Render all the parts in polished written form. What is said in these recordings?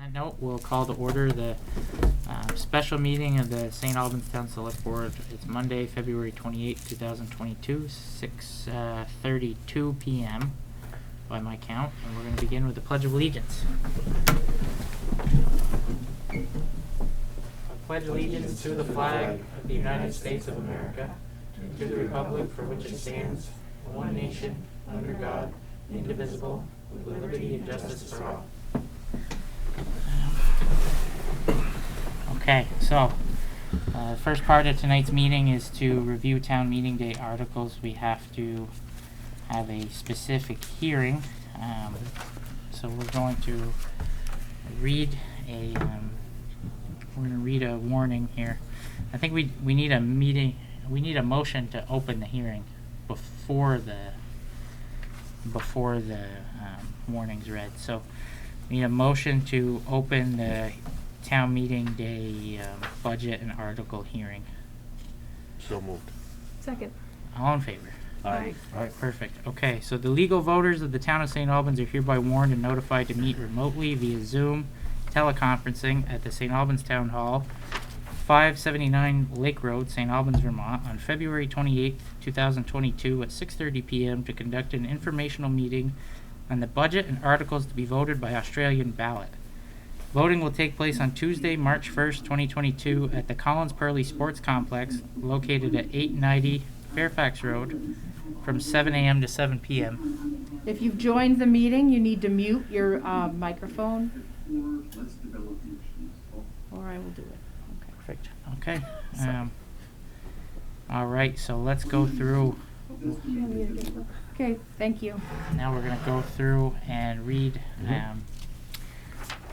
that note, we'll call to order the special meeting of the St. Albans Town Selectboard. It's Monday, February 28th, 2022, 6:32 p.m. by my count, and we're going to begin with the Pledge of Allegiance. I pledge allegiance to the flag of the United States of America, and to the republic for which it stands, one nation, under God, indivisible, with liberty and justice for all. Okay, so the first part of tonight's meeting is to review town meeting day articles. We have to have a specific hearing, so we're going to read a warning here. I think we need a motion to open the hearing before the warning's read. So we need a motion to open the town meeting day budget and article hearing. So moved. Second. All in favor? Aye. All right, perfect. Okay, so the legal voters of the town of St. Albans are hereby warned and notified to meet remotely via Zoom teleconferencing at the St. Albans Town Hall, 579 Lake Road, St. Albans, Vermont, on February 28, 2022 at 6:30 p.m. to conduct an informational meeting on the budget and articles to be voted by Australian ballot. Voting will take place on Tuesday, March 1st, 2022 at the Collins Purley Sports Complex located at 890 Fairfax Road from 7 a.m. to 7 p.m. If you've joined the meeting, you need to mute your microphone. Or I will do it. Okay. Perfect. Okay. All right, so let's go through. Okay, thank you. Now we're going to go through and read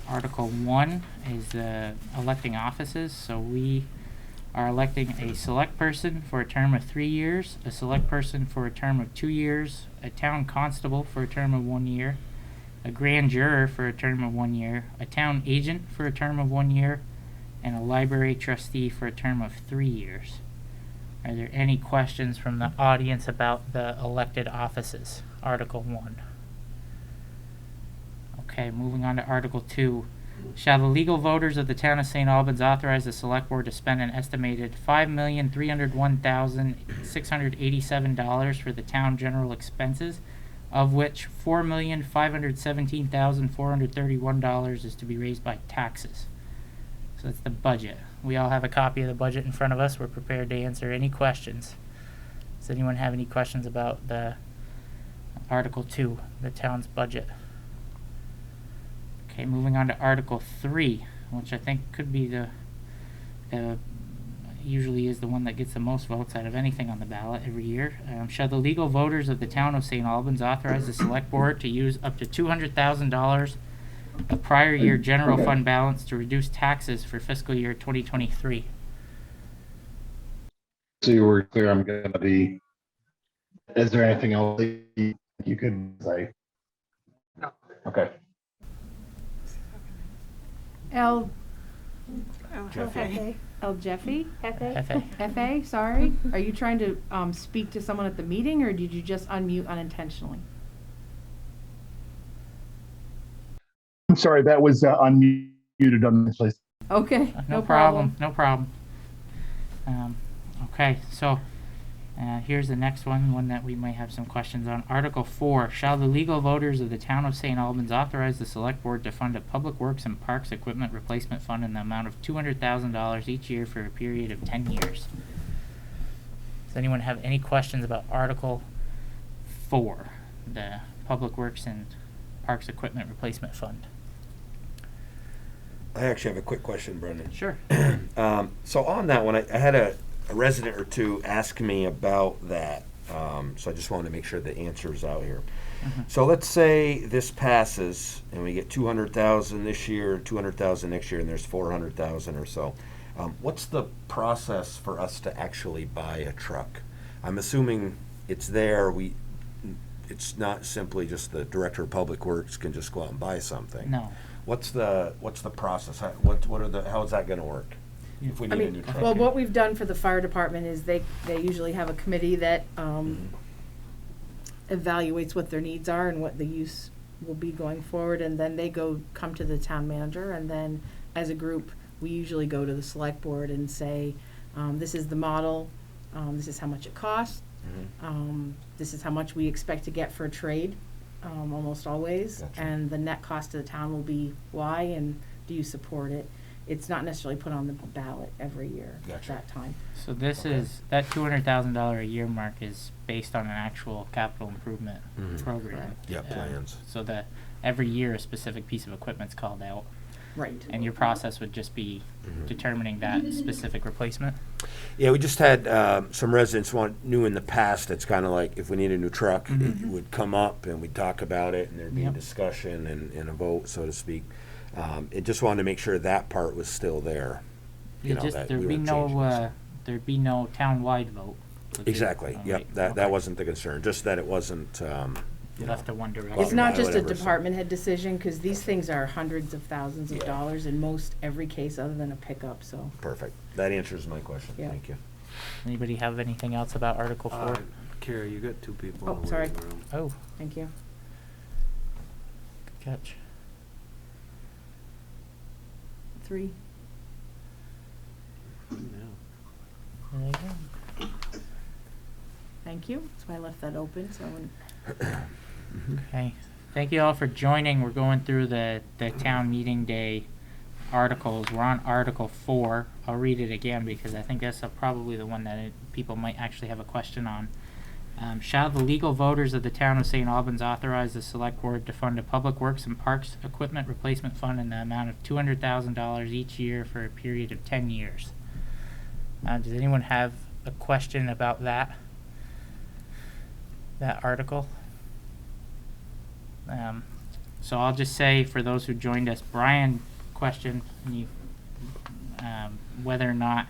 Article 1 is the electing offices. So we are electing a select person for a term of 3 years, a select person for a term of 2 years, a town constable for a term of 1 year, a grand juror for a term of 1 year, a town agent for a term of 1 year, and a library trustee for a term of 3 years. Are there any questions from the audience about the elected offices? Article 1. Okay, moving on to Article 2. Shall the legal voters of the town of St. Albans authorize the select board to spend an estimated $5,301,687 for the town general expenses, of which $4,517,431 is to be raised by taxes? So that's the budget. We all have a copy of the budget in front of us. We're prepared to answer any questions. Does anyone have any questions about the Article 2, the town's budget? Okay, moving on to Article 3, which I think could be usually is the one that gets the most votes out of anything on the ballot every year. Shall the legal voters of the town of St. Albans authorize the select board to use up to $200,000 of prior year general fund balance to reduce taxes for fiscal year 2023? So you were clear, I'm going to be, is there anything else you could say? No. Okay. L. Jeffy. L. Jeffy? F.A. F.A., sorry. Are you trying to speak to someone at the meeting, or did you just unmute unintentionally? I'm sorry, that was unmuted on this place. Okay, No problem. No problem. Okay, so here's the next one that we might have some questions on. Article 4. Shall the legal voters of the town of St. Albans authorize the select board to fund a public works and parks equipment replacement fund in the amount of $200,000 each year for a period of 10 years? Does anyone have any questions about Article 4, the public works and parks equipment replacement fund? I actually have a quick question, Brendan. Sure. So on that one, I had a resident or two ask me about that. So I just wanted to make sure the answer is out here. Mm-hmm. So let's say this passes and we get 200,000 this year, 200,000 next year, and there's 400,000 or so. What's the process for us to actually buy a truck? I'm assuming it's there. It's not simply just the director of public works can just go out and buy something. No. What's the process? How is that going to work? If we need a new truck. Well, what we've done for the fire department is they usually have a committee that evaluates what their needs are and what the use will be going forward, and then they come to the town manager, and then as a group, we usually go to the select board and say, this is the model, this is how much it costs, this is how much we expect to get for a trade, almost always, Gotcha. and the net cost to the town will be Y, and do you support it? It's not necessarily put on the ballot every year at Gotcha. that time. So this Okay. is, that $200,000 a year mark is based on an actual capital improvement Mhm. program. Correct. Yeah, plans. So that every year a specific piece of equipment's called out, Right. and your process would just be Mhm. determining that specific replacement. Yeah, we just had some residents knew in the past, it's kind of like if we need a new truck, it Mhm. would come up and we'd talk about it and there'd be a Yep. discussion and a vote, so to speak. It just wanted to make sure that part was still there. You know, that we There'd be weren't changing no, there'd be no town-wide vote. would be- Exactly, oh, yep, right, that okay. wasn't the concern, just that it wasn't, you Left know. to one direction. It's not just a Whatever, so- department head decision, because these things are hundreds of thousands of Yeah. dollars in most every case other than a pickup, so. Perfect. That answers my question. Yeah. Thank you. Anybody have anything else about Article 4? Carrie, you got two people Oh, in the sorry. waiting room. Oh, Thank you. good catch. 3. Yeah. There you go. Thank you. That's why I left that open, so when Okay, thank you all for joining. We're going through the town meeting day articles. We're on Article 4. I'll read it again because I think that's probably the one that people might actually have a question on. Shall the legal voters of the town of St. Albans authorize the select board to fund a public works and parks equipment replacement fund in the amount of $200,000 each year for a period of 10 years? Does anyone have a question about that article? So I'll just say for those who joined us, Brian questioned whether or not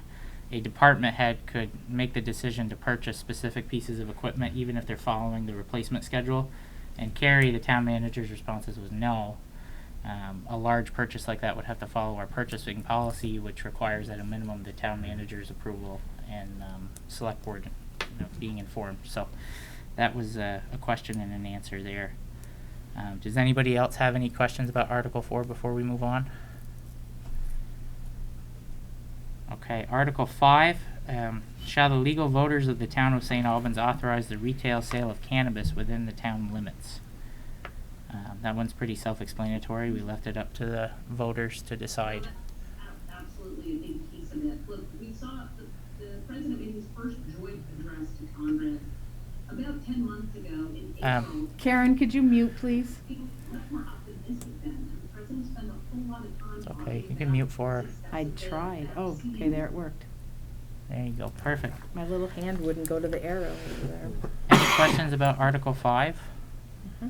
a department head could make the decision to purchase specific pieces of equipment even if they're following the replacement schedule. And Carrie, the town manager's responses was no. A large purchase like that would have to follow our purchasing policy, which requires at a minimum the town manager's approval and select board being informed. So that was a question and an answer there. Does anybody else have any questions about Article 4 before we move on? Okay, Article 5, shall the legal voters of the town of St. Albans authorize the retail sale of cannabis within the town limits? That one's pretty self-explanatory. We left it up to the voters to decide. Absolutely a big piece of it. Look, we saw the president in his first joint address to Congress about 10 months ago in April. Karen, could you mute, please? People were much more optimistic then, and the president spent a whole lot of time It's talking okay. You about can mute for her. I accessibility, tried. Oh, okay, vaccine. there it worked. There you go. Perfect. My little hand wouldn't go to the arrow over there. Any questions about Article 5? Mhm.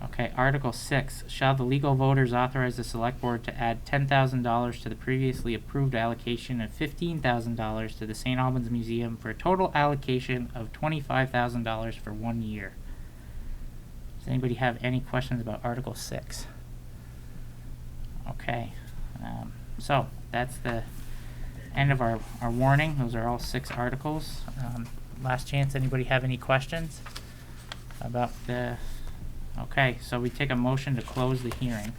Okay, Article 6, shall the legal voters authorize the select board to add $10,000 to the previously approved allocation of $15,000 to the St. Albans Museum for a total allocation of $25,000 for 1 year? Does anybody have any questions about Article 6? Okay, so that's the end of our warning. Those are all 6 articles. Last chance, anybody have any questions about the... Okay, so we take a motion to close the hearing.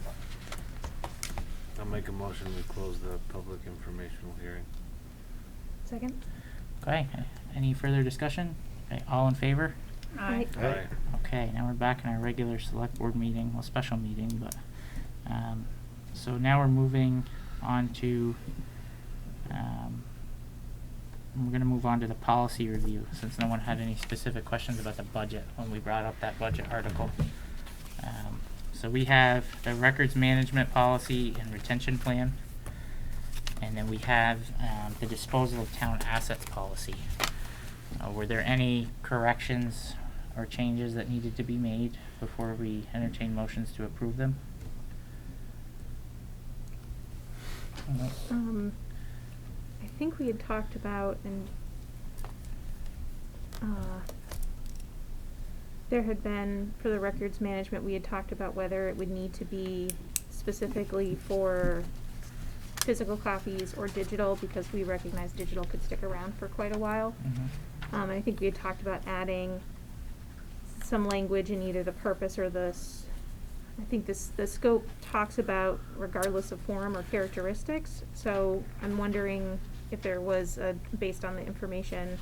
I'll make a motion to close the public informational hearing. Second? Okay, any further discussion? Okay, all in favor? Aye. Aye. Okay, now we're back in our regular select board meeting, well, special meeting, but, so now we're moving on to, we're gonna move on to the policy review, since no one had any specific questions about the budget when we brought up that budget article. So we have the records management policy and retention plan, and then we have, the disposal of town assets policy. Were there any corrections or changes that needed to be made before we entertain motions to approve them? I think we had talked about, and there had been, for the records management, we had talked about whether it would need to be specifically for physical copies or digital, because we recognize digital could stick around for quite a while. Mhm. I think we had talked about adding some language in either the purpose or the I think the scope talks about regardless of form or characteristics, so I'm wondering if there was based on the information,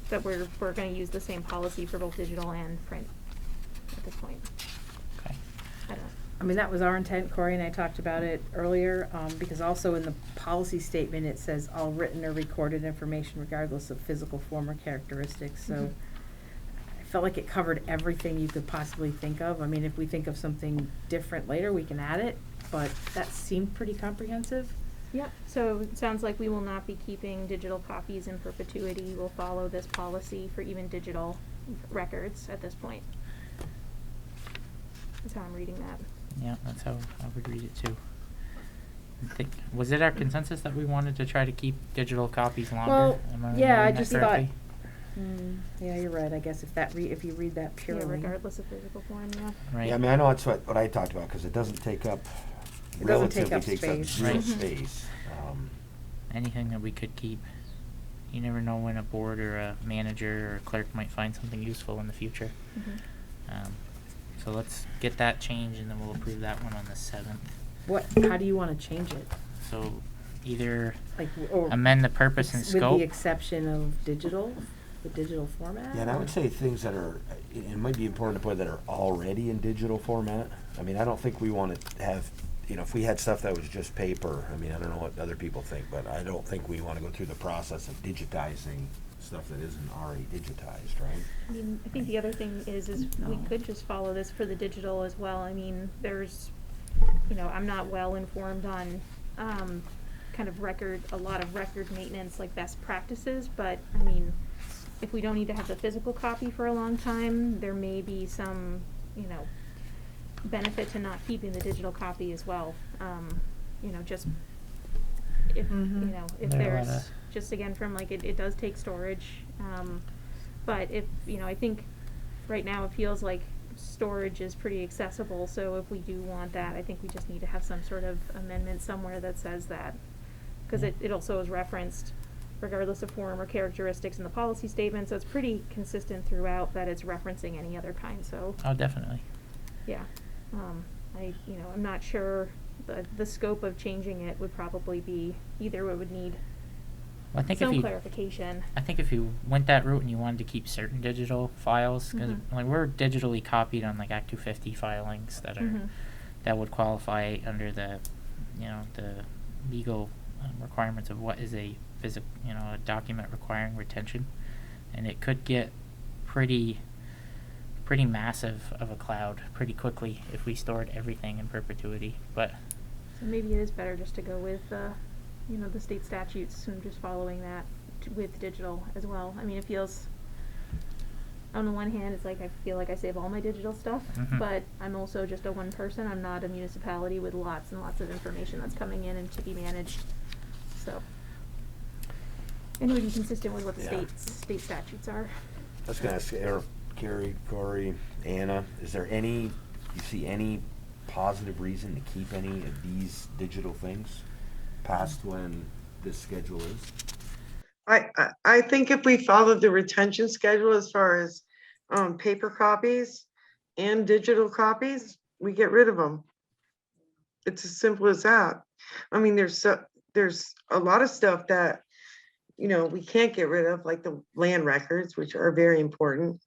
that we're gonna use the same policy for both digital and print at this point. Okay. I don't know. I mean, that was our intent, Corey and I talked about it earlier, because also in the policy statement, it says all written or recorded information regardless of physical form or characteristics, so Mhm. I felt like it covered everything you could possibly think of. I mean, if we think of something different later, we can add it, but that seemed pretty comprehensive. Yep, so it sounds like we will not be keeping digital copies in perpetuity. We'll follow this policy for even digital records at this point. That's how I'm reading that. Yeah, that's how I would read it too. Was it our consensus that we wanted to try to keep digital copies longer? Well, Am I yeah, I remembering that just thought, correctly? yeah, you're right, I guess if you read that Yeah, purely. regardless of physical form, yeah. Right. Yeah, I mean, I know it's what I talked about, because it doesn't take up, It doesn't take relatively up takes up space. zero Right. space. Anything that we could keep. You never know when a board or a manager or a clerk might find something useful in the future. Mhm. So let's get that changed and then we'll approve that one on the 7th. How do you wanna change it? So either Like, or amend the purpose and with scope. the exception of digital, the digital format? Yeah, and I would say things that are, it might be important to put that are already in digital format. I mean, I don't think we want to have, if we had stuff that was just paper, I mean, I don't know what other people think, but I don't think we want to go through the process of digitizing stuff that isn't already digitized, right? I mean, I think the other thing is we could just follow this for the digital as well. I mean, there's, I'm not well informed on, kind of a lot of record maintenance, like best practices, but I mean, if we don't need to have the physical copy for a long time, there may be some, benefit to not keeping the digital copy as well. Just if, Mhm. if There are a lot there's, of- just again from like, it does take storage, but if, I think right now it feels like storage is pretty accessible, so if we do want that, I think we just need to have some sort of amendment somewhere that says that. Cause it also is referenced regardless of form or characteristics in the policy statement, so it's pretty consistent throughout that it's referencing any other kind, so, Oh, definitely. yeah. I'm not sure, the scope of changing it would probably be, either it would need Well, I think some if you, clarification. I think if you went that route and you wanted to keep certain digital files, because Mhm. like we're digitally copied on like Act 250 filings that are Mhm. that would qualify under the the legal requirements of what is a a document requiring retention, and it could get pretty massive of a cloud pretty quickly if we stored everything in perpetuity. But So maybe it is better just to go with, the state statutes and just following that with digital as well. I mean, it feels, on the one hand, it's like I feel like I save all my digital stuff, Mhm. but I'm also just a one person. I'm not a municipality with lots and lots of information that's coming in and to be managed. So, and it would be consistent with what the Yeah. state statutes are. I was gonna ask Eric, Carrie, Corey, Anna, is there you see any positive reason to keep any of these digital things past when this schedule is? I think if we follow the retention schedule as far as paper copies and digital copies, we get rid of them. It's as simple as that. I mean, there's a lot of stuff that, we can't get rid of, like the land records, which are very important.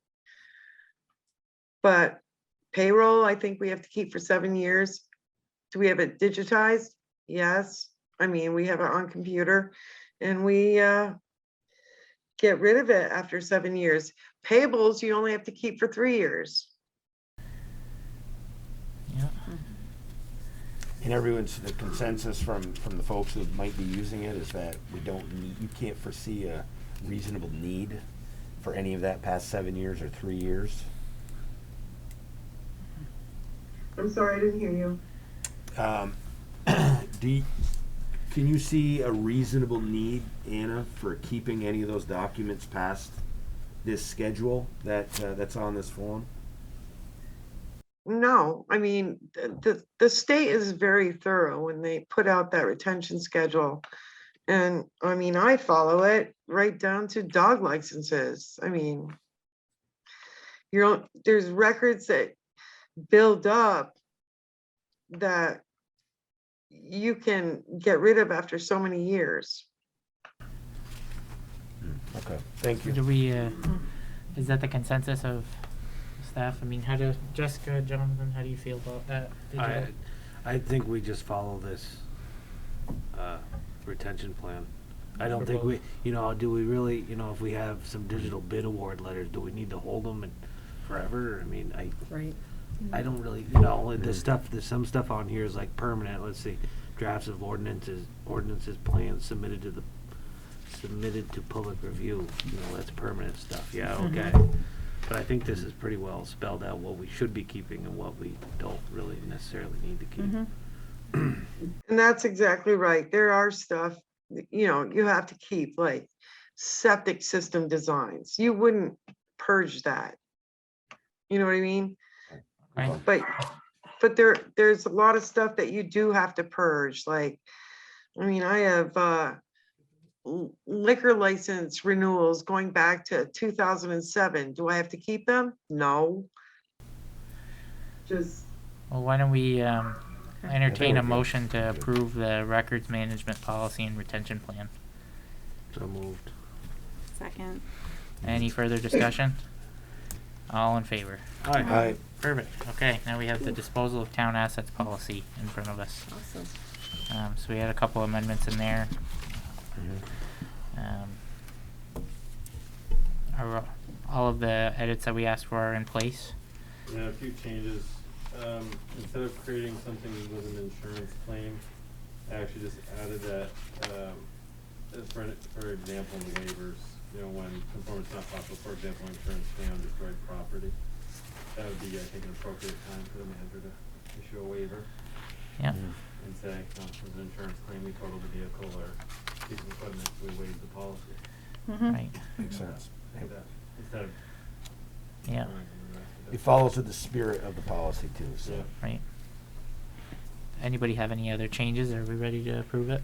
But payroll, I think we have to keep for 7 years. Do we have it digitized? Yes. I mean, we have it on computer and we get rid of it after 7 years. Payables, you only have to keep for 3 years. yeah, And everyone's, the consensus from the folks who might be using it is that you can't foresee a reasonable need for any of that past 7 years or 3 years. I'm sorry, I didn't hear you. Can you see a reasonable need, Anna, for keeping any of those documents past this schedule that's on this form? No, I mean, the state is very thorough when they put out that retention schedule. And I mean, I follow it right down to dog licenses. I mean, there's records that build up that you can get rid of after so many years. Okay, thank you. Do we, is that the consensus of staff? I mean, how do, Jessica, Jonathan, how do you feel about that? I think we just follow this retention plan. I don't think we, do we really, if we have some digital bid award letters, do we need to hold them forever? I mean, Right. I don't really, there's some stuff on here is like permanent. Let's see, drafts of ordinances, plans submitted to public review. That's permanent stuff. Yeah, okay. But I think this is pretty well spelled out what we should be keeping and what we don't really necessarily need to keep. And that's exactly right. There are stuff, you have to keep, like septic system designs. You wouldn't purge that. You know what I mean? Right. But there's a lot of stuff that you do have to purge. Like, I mean, I have liquor license renewals going back to 2007. Do I have to keep them? No. Just, Well, why don't we entertain a motion to approve the records management policy and retention plan? So moved. Second. Any further discussion? All in favor? Aye. Perfect. Okay, now we have the disposal of town assets policy in front of us. Awesome. So we had a couple amendments in there. Are all of the edits that we asked for are in place? Yeah, a few changes. Instead of creating something with an insurance claim, I actually just added that, for example, in the waivers, when conformance not possible, for example, insurance claim on destroyed property. That would be, I think, an appropriate time for the manager to issue a waiver Yeah. and say, there's an insurance claim, we totaled the vehicle or piece of equipment, we waived the policy. Right. Makes sense. Like that, instead of. Yeah. going through the rest of It follows to the spirit of the policy too, so. Yeah. Right. Anybody have any other changes? Are we ready to approve it?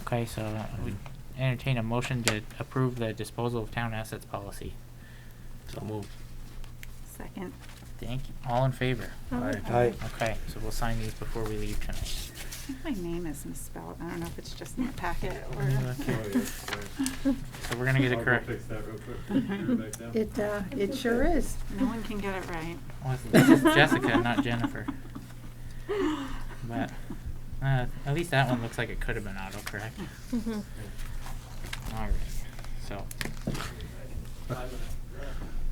Okay, so we entertain a motion to approve the disposal of town assets policy. So moved. Second. Thank you. All in favor? Aye. Okay, so we'll sign these before we leave tonight. I think my name is misspelled. I don't know if it's just in the packet or. Okay. Oh, yes, sorry. So we're gonna get I'll it go correct. fix that real quick. Put it back down. It sure is. No one can get it right. Well, this is Jessica, not Jennifer. But at least that one looks like it could have been autocorrect. All right. So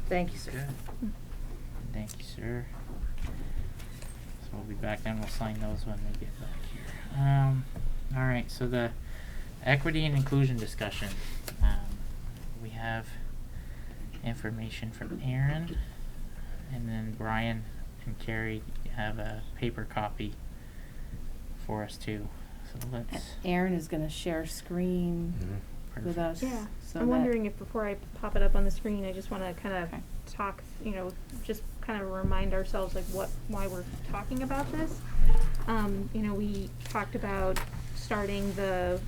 Thank you, sir. good. Thank you, sir. So we'll be back then. We'll sign those when they get back here. All right. So the equity and inclusion discussion. We have information from Aaron, and then Brian and Carrie have a paper copy for us too. So let's. Aaron is gonna share screen with us. Yeah, so I'm that- wondering if before I pop it up on the screen, I just wanna kind of talk, just kind of remind ourselves like why we're talking about this. We talked about starting the,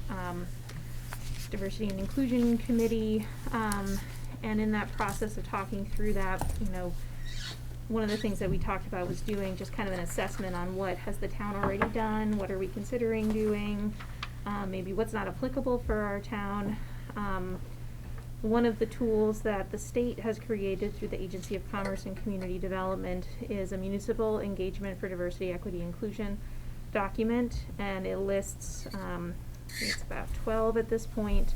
Diversity and Inclusion Committee, and in that process of talking through that, one of the things that we talked about was doing just kind of an assessment on what has the town already done, what are we considering doing, maybe what's not applicable for our town. One of the tools that the state has created through the Agency of Commerce and Community Development is a Municipal Engagement for Diversity, Equity, Inclusion document, and it lists, it's about 12 at this point,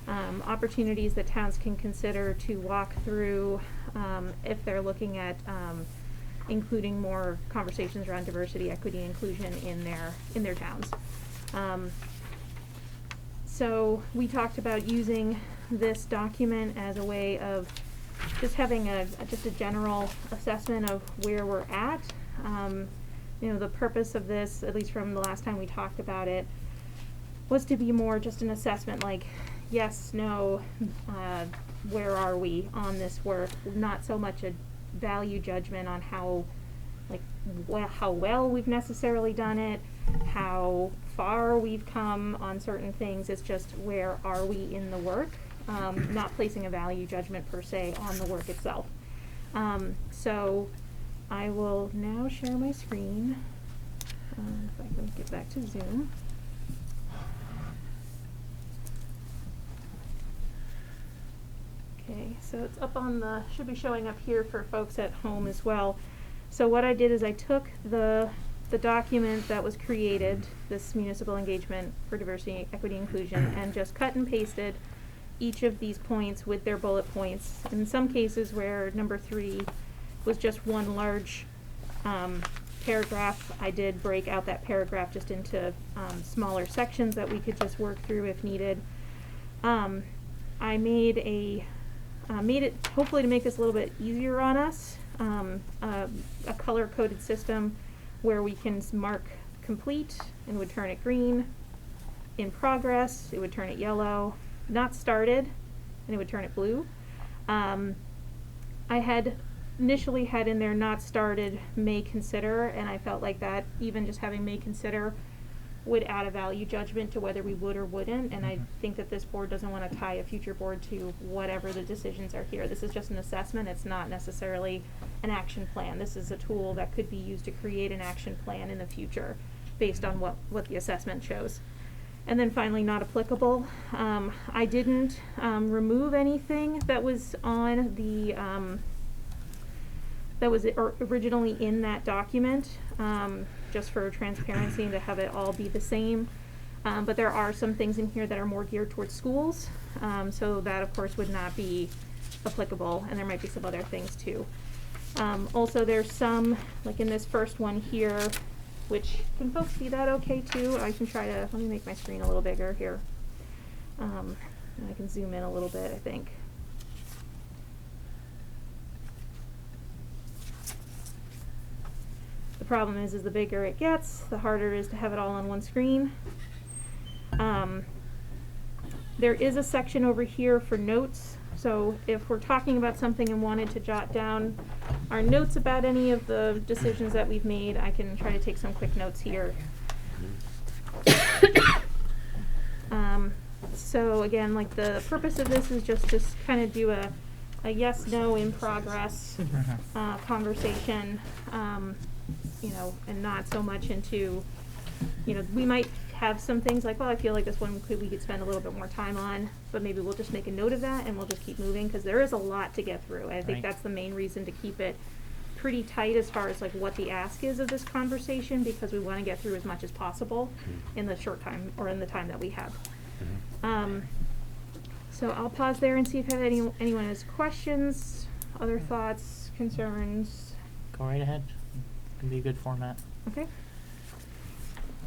opportunities that towns can consider to walk through if they're looking at including more conversations around diversity, equity, inclusion in their towns. So we talked about using this document as a way of just having just a general assessment of where we're at. The purpose of this, at least from the last time we talked about it, was to be more just an assessment, like yes, no, where are we on this work? Not so much a value judgment on how well we've necessarily done it, how far we've come on certain things. It's just where are we in the work, not placing a value judgment per se on the work itself. So I will now share my screen. If I can get back to Zoom. Okay, so it's up on the, should be showing up here for folks at home as well. So what I did is I took the document that was created, this municipal engagement for diversity, equity, inclusion, and just cut and pasted each of these points with their bullet points. In some cases where number 3 was just one large paragraph, I did break out that paragraph just into smaller sections that we could just work through if needed. I made it hopefully to make this a little bit easier on us, a color-coded system where we can mark complete and would turn it green, in progress it would turn it yellow, not started and it would turn it blue. I had initially had in there not started, may consider, and I felt like that even just having may consider would add a value judgment to whether we would or wouldn't, and I think that this board doesn't want to tie a future board to whatever the decisions are here. This is just an assessment. It's not necessarily an action plan. This is a tool that could be used to create an action plan in the future based on what the assessment shows. And then finally, not applicable. I didn't remove anything that was on the that was originally in that document, just for transparency and to have it all be the same. But there are some things in here that are more geared towards schools, so that of course would not be applicable, and there might be some other things too. Also there's some, like in this first one here, which, can folks see that okay too? I can try to, let me make my screen a little bigger here. And I can zoom in a little bit, I think. The problem is the bigger it gets, the harder it is to have it all on one screen. There is a section over here for notes. So if we're talking about something and wanted to jot down our notes about any of the decisions that we've made, I can try to take some quick notes here. So again, like the purpose of this is just to kind of do a yes, no, in progress conversation, you know, and not so much into, you know, we might have some things like, well, I feel like this one we could spend a little bit more time on, but maybe we'll just make a note of that and we'll just keep moving, because there is a lot to get through. I think that's the main reason to keep it pretty tight as far as like what the ask is of this conversation, because we want to get through as much as possible in the short time, or in the time that we have. So I'll pause there and see if anyone has questions, other thoughts, concerns. Go right ahead. Can be a good format. Okay.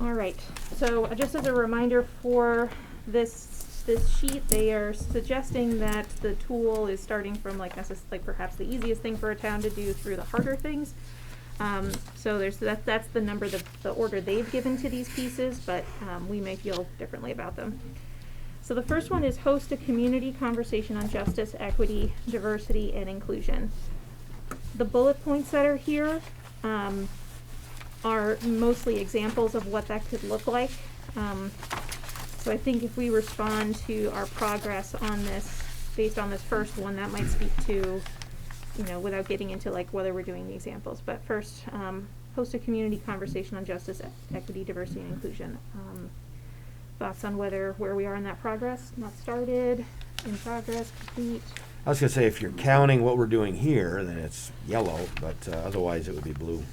All right. So just as a reminder for this sheet, they are suggesting that the tool is starting from like perhaps the easiest thing for a town to do through the harder things. So that's the number, the order they've given to these pieces, but we may feel differently about them. So the first one is host a community conversation on justice, equity, diversity, and inclusion. The bullet points that are here are mostly examples of what that could look like. So I think if we respond to our progress on this, based on this first one, that might speak to, you know, without getting into like whether we're doing the examples. But first, host a community conversation on justice, equity, diversity, and inclusion. Thoughts on where we are in that progress? Not started, in progress, complete. I was going to say, if you're counting what we're doing here, then it's yellow, but otherwise it would be blue.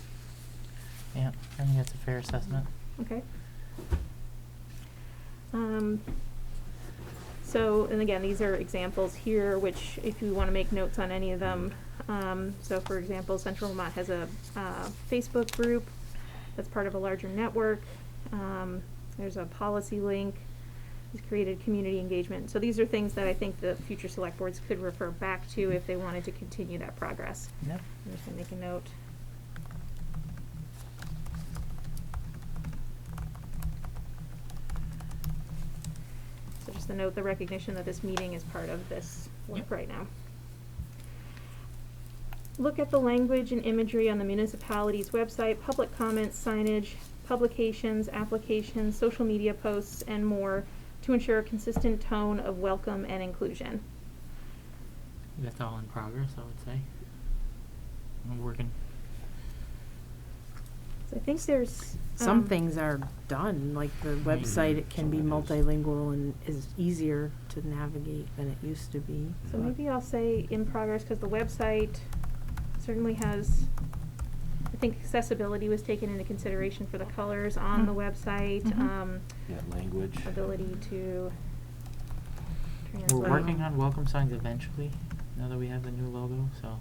Yeah, I think that's a fair assessment. Okay. So, and again, these are examples here, which if you want to make notes on any of them. So for example, Central Vermont has a Facebook group that's part of a larger network. There's a policy link. He's created community engagement. So these are things that I think the future select boards could refer back to if they wanted to continue that progress. Yep. I'm just going to make a note. So just to note the recognition that this meeting is part of this work right now. Look at the language and imagery on the municipality's website, public comments, signage, publications, applications, social media posts, and more to ensure a consistent tone of welcome and inclusion. That's all in progress, I would say. I'm working. So I think there's. Some things are done, like the website, it can be Some of it multilingual and is easier to navigate than it used to be. So maybe I'll say in progress, because the website certainly has, I think accessibility was taken into consideration for the colors on the website, Yeah, language. ability to We're translate. working on welcome signs eventually, now that we have the new logo, so.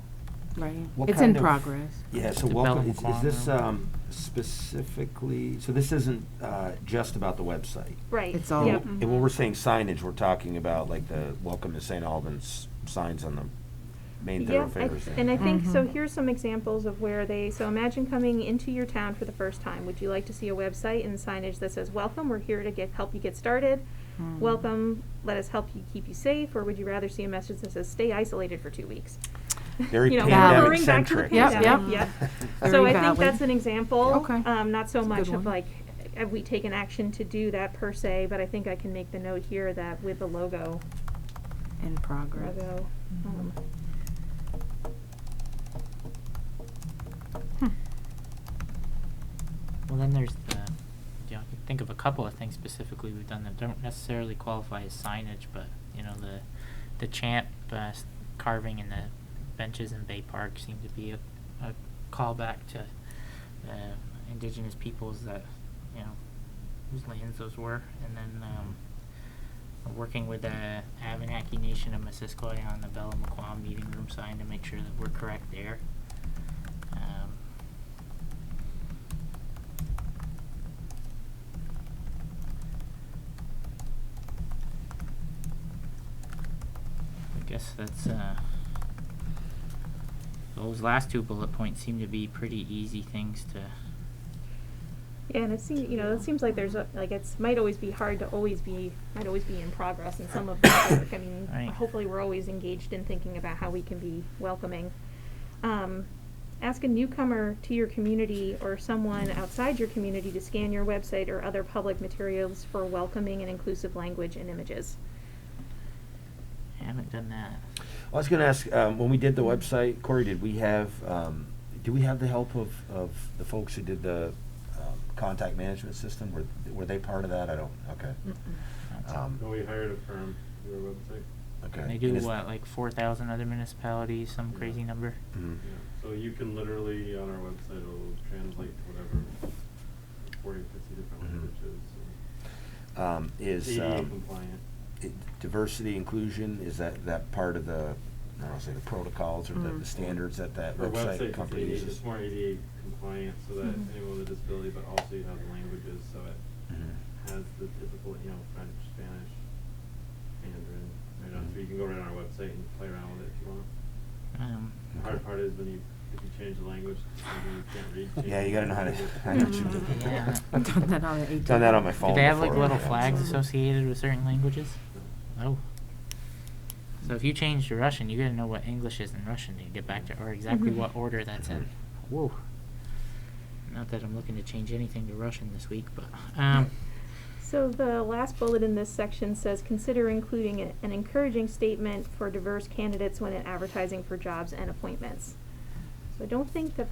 Right. What It's in kind of- progress. Yeah, so The welcome, Bellum is this Quorum. specifically, so this isn't just about the website? Right. It's all- Yep. And when we're saying signage, we're talking about like the welcome to St. Albans signs on the main Yeah, thoroughfares. and I think, so here's some examples of where so imagine coming into your town for the first time. Would you like to see a website and signage that says, welcome, we're here to help you get started. Welcome, let us help you keep you safe, or would you rather see a message that says, stay isolated for 2 weeks? Very You know, pandemic referring back to the centric. Yep, pandemic, yep. So Very I think valid. that's an example. Okay. Not so That's a much good of one. like, have we taken action to do that per se, but I think I can make the note here that with the logo, In progress. Well, then there's the, you know, I can think of a couple of things specifically we've done that don't necessarily qualify as signage, but, you know, the chant carving in the benches in Bay Park seemed to be a callback to indigenous peoples that, you know, whose lands those were. And then we're working with the Abenaki Nation of Missisquoi on the Bella McQuam meeting room sign to make sure that we're correct there. I guess that's those last two bullet points seem to be pretty easy things to. Yeah, and it seems, you know, it seems like there's might always be hard to might always be in progress in some of the work. I mean, Right. hopefully we're always engaged in thinking about how we can be welcoming. Ask a newcomer to your community or someone outside your community to scan your website or other public materials for welcoming and inclusive language and images. I haven't done that. I was gonna ask, when we did the website, Corey, did we have the help of the folks who did the contact management system? Were they part of that? I don't, okay. No, we hired a firm to do our website. Okay. They do And is- what, like 4,000 other municipalities, some crazy number. Mhm. Yeah, so you can literally, on our website, it'll translate to whatever, 40, 50 different languages. Is ADA compliant. diversity inclusion, is that part of the, I don't know, say the protocols or the standards that Our website website company is uses? it's more ADA compliant, so that anyone with a disability, but also you have the languages, so it has the typical, you know, French, Spanish, Mandarin, right on, so you can go right on our website and play around with it if you want. The hard part is if you change the language to something you can't read. change Yeah, you gotta know how to, the I know what you do. Yeah. I've done that on the Done that on my phone Do they have like before, little yeah. flags associated with certain languages? Oh. So if you change to Russian, you gotta know what English is in Russian to get back to, or exactly what order that's in. Whoa. Not that I'm looking to change anything to Russian this week, but So the last bullet in this section says, consider including an encouraging statement for diverse candidates when advertising for jobs and appointments. So I don't think that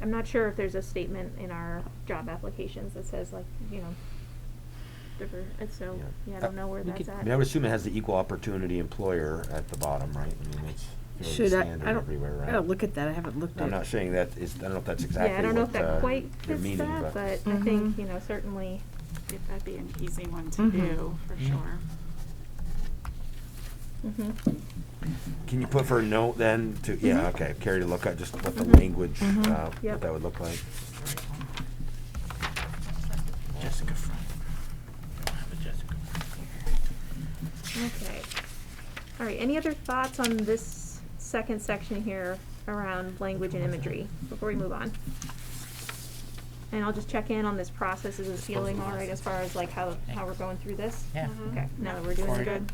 I'm not sure if there's a statement in our job applications that says like, you know, I don't know where We that's could- I at. mean, I would assume it has the equal opportunity employer at the bottom, right? I mean, it's fairly Should I standard don't, everywhere, right? I gotta look at that, I haven't looked at I'm it. not saying that is, I don't know if that's exactly Yeah, I don't know what, if that quite you're fits meaning, that, but I Mhm. think, you know, certainly. If that'd be an easy one to Mhm. do, for Yeah. sure. Can you put for a note then to, yeah, okay, Carrie to look at just what the Mhm. language, Yep. what that would look like? Jessica Frank. We don't have a Jessica Frank here. Okay. All right, any other thoughts on this second section here around language and imagery before we move on? And I'll just check in on this process. Is it feeling all right as far as like how we're going through this? Yeah. Okay, now that we're doing Corey, good.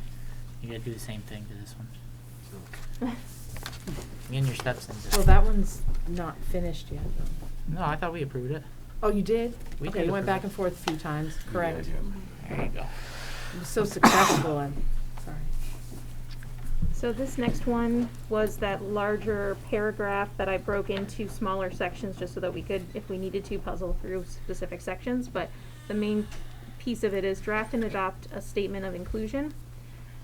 You gotta do the same thing to this one. Me and your steps into. Well, that one's not finished yet. No, I thought we approved it. Oh, you did? We Okay, did you went approve back it. and forth a few times, correct. There you go. It was so successful, I'm sorry. So this next one was that larger paragraph that I broke into smaller sections just so that we could, if we needed to, puzzle through specific sections. But the main piece of it is draft and adopt a statement of inclusion.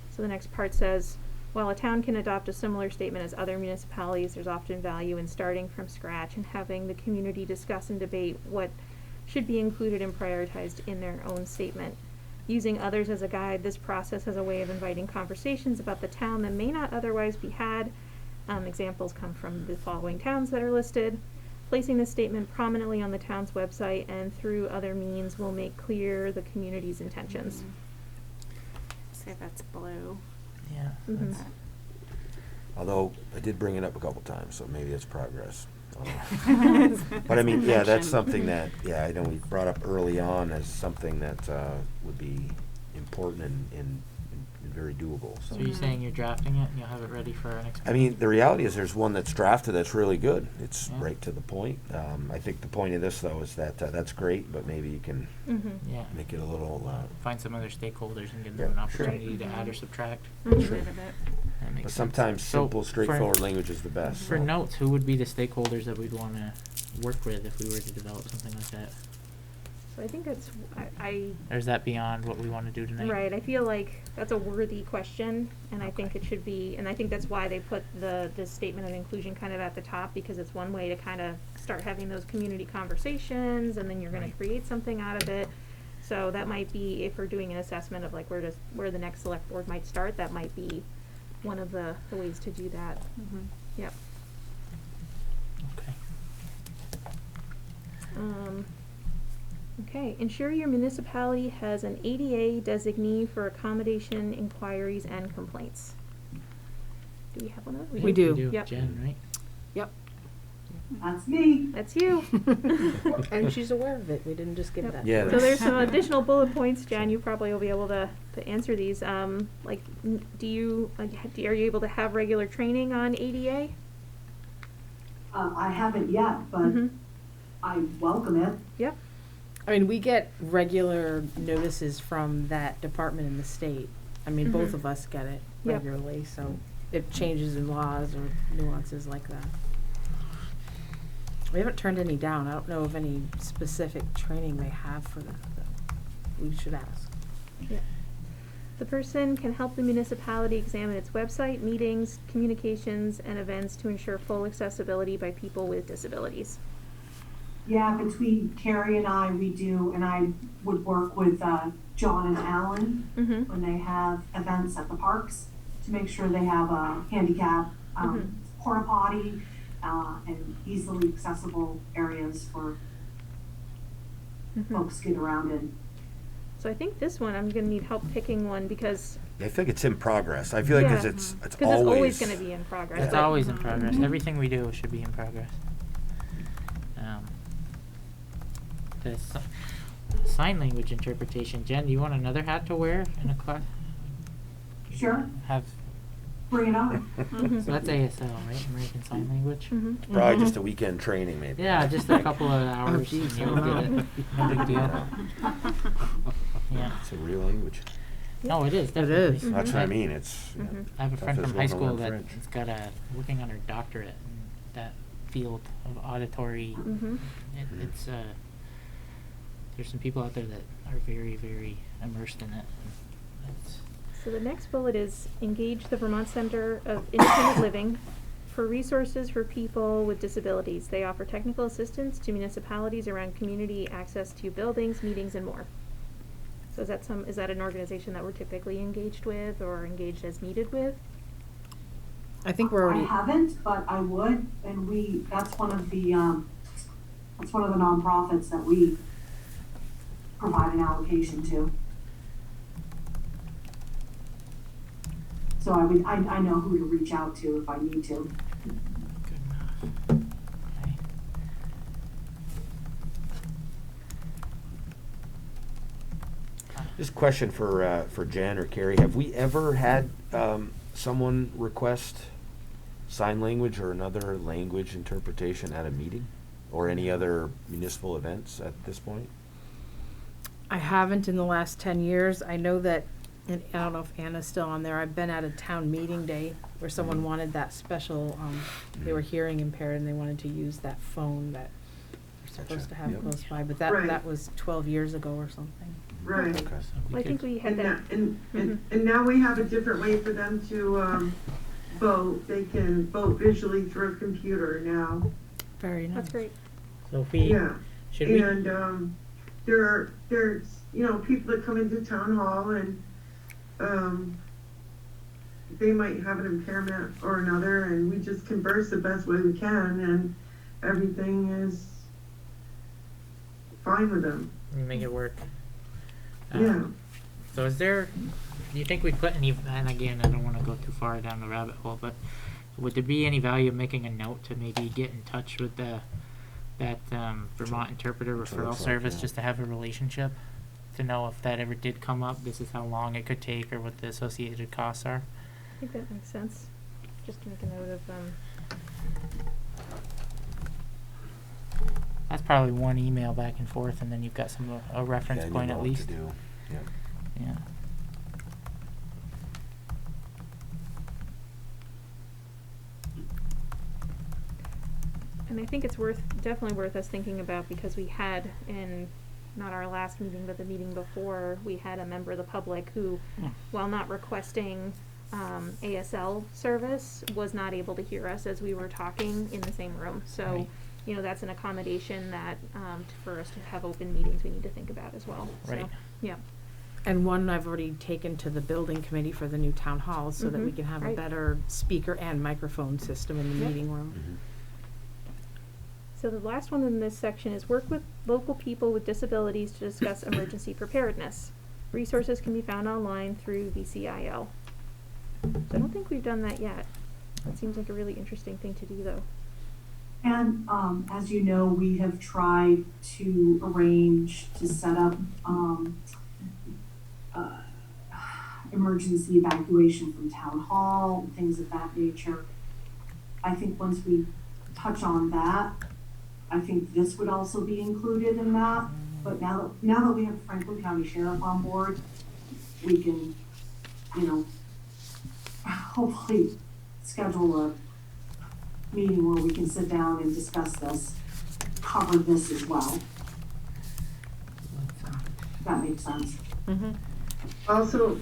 So the next part says, while a town can adopt a similar statement as other municipalities, there's often value in starting from scratch and having the community discuss and debate what should be included and prioritized in their own statement. Using others as a guide, this process has a way of inviting conversations about the town that may not otherwise be had. Examples come from the following towns that are listed. Placing this statement prominently on the town's website and through other means will make clear the community's intentions. Say that's blue. Yeah. Mhm. that's- Although I did bring it up a couple times, so maybe it's progress. But I mean, yeah, that's something that, yeah, I know we brought up early on as something that would be important and very doable. So So, you're saying you're drafting it and you'll have it ready for our next I meeting? mean, the reality is there's one that's drafted that's really good. It's Yeah. right to the point. I think the point of this, though, is that that's great, but maybe you can Yeah. make it a little, Find some other stakeholders and give Yeah, them an sure. opportunity to add or subtract. Get Mhm. rid of it. That makes but sense. sometimes So simple, for- straightforward language is the best. For so. notes, who would be the stakeholders that we'd want to work with if we were to develop something like that? So I think that's, I Or is that beyond what we want to do tonight? right, I feel like that's a worthy question, and I think Okay. it should be, and I think that's why they put the statement of inclusion kind of at the top, because it's one way to kind of start having those community conversations, and then you're gonna Right. create something out of it. So that might be, if we're doing an assessment of like where the next select board might start, that might be one of the ways to do that. Mhm. Yep. Okay. Okay, ensure your municipality has an ADA designee for accommodation, inquiries, and complaints. Do we have one of those? We do. Yep. Jen, right? Yep. That's me. That's you. And she's aware of it. We didn't just give Yep. that. Yeah, to So her. there's some additional bullet points, Jen, you probably will be able to answer these. Like, do you, are you able to have regular training on ADA? I haven't yet, but Mhm. I welcome it. Yep. I mean, we get regular notices from that department in the state. I mean, both Mhm. of us get it Yep. regularly, so it changes in laws or nuances like that. We haven't turned any down. I don't know of any specific training they have for that, though. We should ask. Yeah. The person can help the municipality examine its website, meetings, communications, and events to ensure full accessibility by people with disabilities. Yeah, between Carrie and I, we do, and I would work with John and Alan Mm-hmm. when they have events at the parks to make sure they have a handicap Mhm. porta potty and easily accessible areas for Mm-hmm. folks to get around in. So I think this one, I'm gonna need help picking one because, I think it's in progress. I feel like 'cause Yeah. it's because always. it's always gonna be in progress. It's but- always in progress. Everything we do should be in progress. The sign language interpretation. Jen, do you want another hat to wear in a class? Sure, Have, bring it on. Mhm. so that's ASL, right? American Sign Language? Mhm. Probably just a weekend training, maybe. Yeah, just a couple of hours geez, and you'll get it. No big deal. Yeah. It's a real language. No, it is, It definitely. is. That's what I Mhm. mean. It's. You know, Mhm. I have a tough friend as from high one to school learn that's French. got working on her doctorate in that field of auditory. Mhm. It's there's some people out there that are very, very immersed in it. It's, So the next bullet is engage the Vermont Center of Independent Living for resources for people with disabilities. They offer technical assistance to municipalities around community access to buildings, meetings, and more. So is that an organization that we're typically engaged with or engaged as needed with? I think we're I already, haven't, but I would, and that's one of the nonprofits that we provide an allocation to. So I know who to reach out to if I need to. good enough. Okay. Just a question for Jen or Carrie. Have we ever had someone request sign language or another language interpretation at a meeting or any other municipal events at this point? I haven't in the last 10 years. I know that And I don't know if Anna's still on there. I've been at a town meeting day where someone wanted that special, they were hearing impaired and they wanted to use that phone that we're supposed to have Yep. close by, but Right. that was 12 years ago or something. Right. Okay. So we Well, I think could- we had And, that. and now we have a different way for them to, vote. They can vote visually through a computer now. Very nice. That's great. So if we, Yeah. should we, And, there's, people that come into town hall and, they might have an impairment or another, and we just converse the best way we can, and everything is fine with them. make it work? Yeah. So is there, do you think we'd put any, and again, I don't wanna go too far down the rabbit hole, but would there be any value of making a note to maybe get in touch with that Vermont Interpreter Referral That's right, Service, yeah. just to have a relationship? To know if that ever did come up, this is how long it could take or what the associated costs are? I think that makes sense. Just to make a note of, That's probably one email back and forth, and then you've got a reference Yeah, you point know at what to least. do. Yeah. Yeah. and I think it's definitely worth us thinking about, because we had in, not our last meeting, but the meeting before, we had a member of the public who, Hmm. while not requesting ASL service, was not able to hear us as we were talking in the same room. So, Right. you know, that's an accommodation that, for us to have open meetings, we need to think about as well. So, Right. yeah. And one I've already taken to the building committee for the new town hall so that we Mhm, can have a right. better speaker and microphone system in the Yep. meeting room. Mhm. So the last one in this section is work with local people with disabilities to discuss emergency preparedness. Resources can be found online through VCIL. So I don't think we've done that yet. That seems like a really interesting thing to do, though. And as you know, we have tried to arrange to set up emergency evacuation from town hall and things of that nature. I think once we touch on that, I think this would also be included in that. But now that we have Franklin County Sheriff on board, we can, hopefully schedule a meeting where we can sit down and discuss this, cover this as well. That makes sense. Mm-hmm. Also,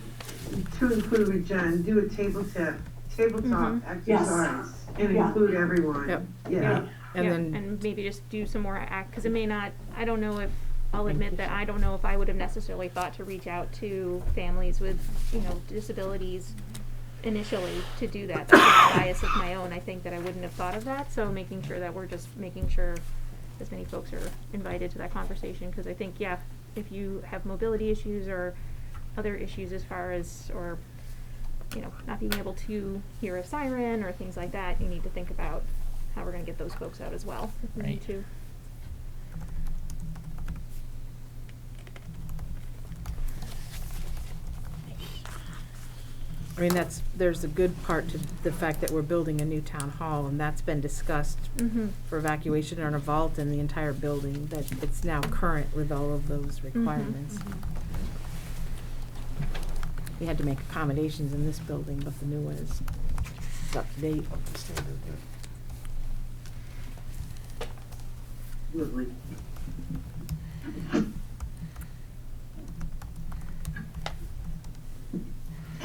to include with Jen, do a tabletop Mhm. exercise and Yeah. include everyone. Yep. Yeah. And Yeah, then, and maybe just do some more because it may not, I don't know if, I'll admit that I don't know if I would have necessarily thought to reach out to families with, disabilities initially to do that. That's a bias of my own. I think that I wouldn't have thought of that, so making sure that we're just making sure as many folks are invited to that conversation, because I think, yeah, if you have mobility issues or other issues as far as, or, not being able to hear a siren or things like that, you need to think about how we're gonna get those folks out as well, if we need Right. to. I mean, there's a good part to the fact that we're building a new town hall, and that's been discussed Mm-hmm. for evacuation in a vault in the entire building, that it's now current with all of those requirements. We had to make accommodations in this building, but the new one is up to date. Standard, yeah.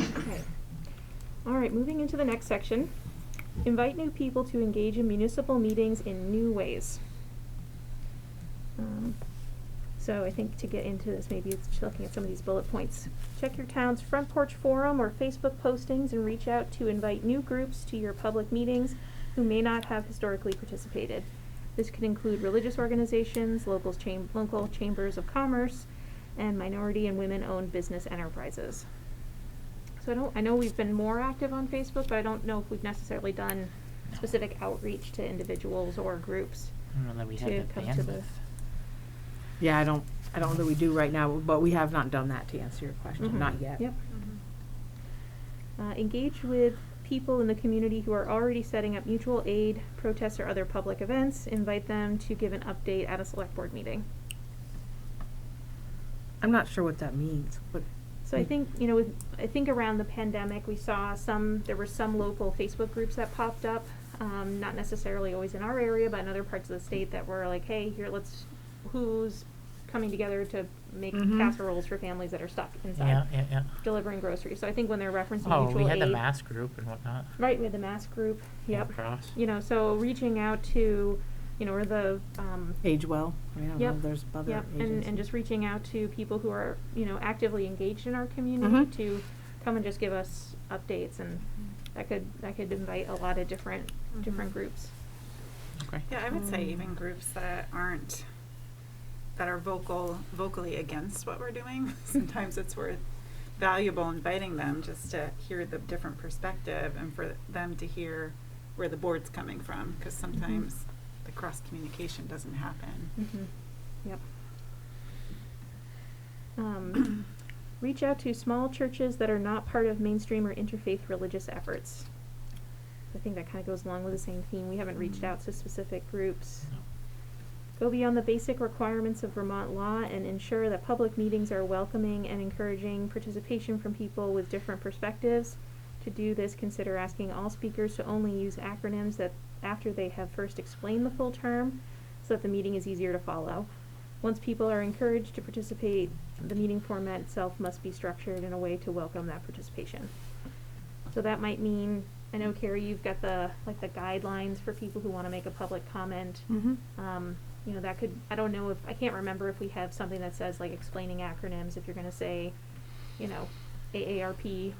Okay. All right, moving into the next section. Invite new people to engage in municipal meetings in new ways. So I think to get into this, maybe it's just looking at some of these bullet points. Check your town's front porch forum or Facebook postings and reach out to invite new groups to your public meetings who may not have historically participated. This could include religious organizations, local chambers of commerce, and minority and women-owned business enterprises. So I know we've been more active on Facebook, but I don't know if we've necessarily done specific outreach to individuals or groups I don't know that we to have the come to the. bandwidth. Yeah, I don't know that we do right now, but we have not done that, to answer your question, Mhm. not yet. Yep. Engage with people in the community who are already setting up mutual aid, protests, or other public events. Invite them to give an update at a select board meeting. I'm not sure what that means, but So I think, I think around the pandemic, we saw there were some local Facebook groups that popped up, not necessarily always in our area, but in other parts of the state that were like, hey, who's coming together to make casseroles for families that are stuck inside Yeah. delivering groceries. So I think when they're referencing Oh, mutual we had the aid- mass group and whatnot. Right, we had the mass group, yep. Across. So reaching out to, or the, Age well. I mean, I don't know Yep. if there's other yep, and agencies. just reaching out to people who are, actively engaged in our community to come and just give us updates, and that could invite a lot of different groups. Okay. Yeah, I would say even groups that are vocally against what we're doing. Sometimes it's valuable inviting them just to hear the different perspective and for them to hear where the board's coming from, because sometimes the cross communication doesn't happen. Yep. Reach out to small churches that are not part of mainstream or interfaith religious efforts. I think that kind of goes along with the same theme. We haven't reached out to specific groups. No. Go beyond the basic requirements of Vermont law and ensure that public meetings are welcoming and encouraging participation from people with different perspectives. To do this, consider asking all speakers to only use acronyms that after they have first explained the full term, so that the meeting is easier to follow. Once people are encouraged to participate, the meeting format itself must be structured in a way to welcome that participation. So that might mean, I know Carrie, you've got the guidelines for people who want to make a public comment. That could, I can't remember if we have something that says like explaining acronyms, if you're going to say, AARP,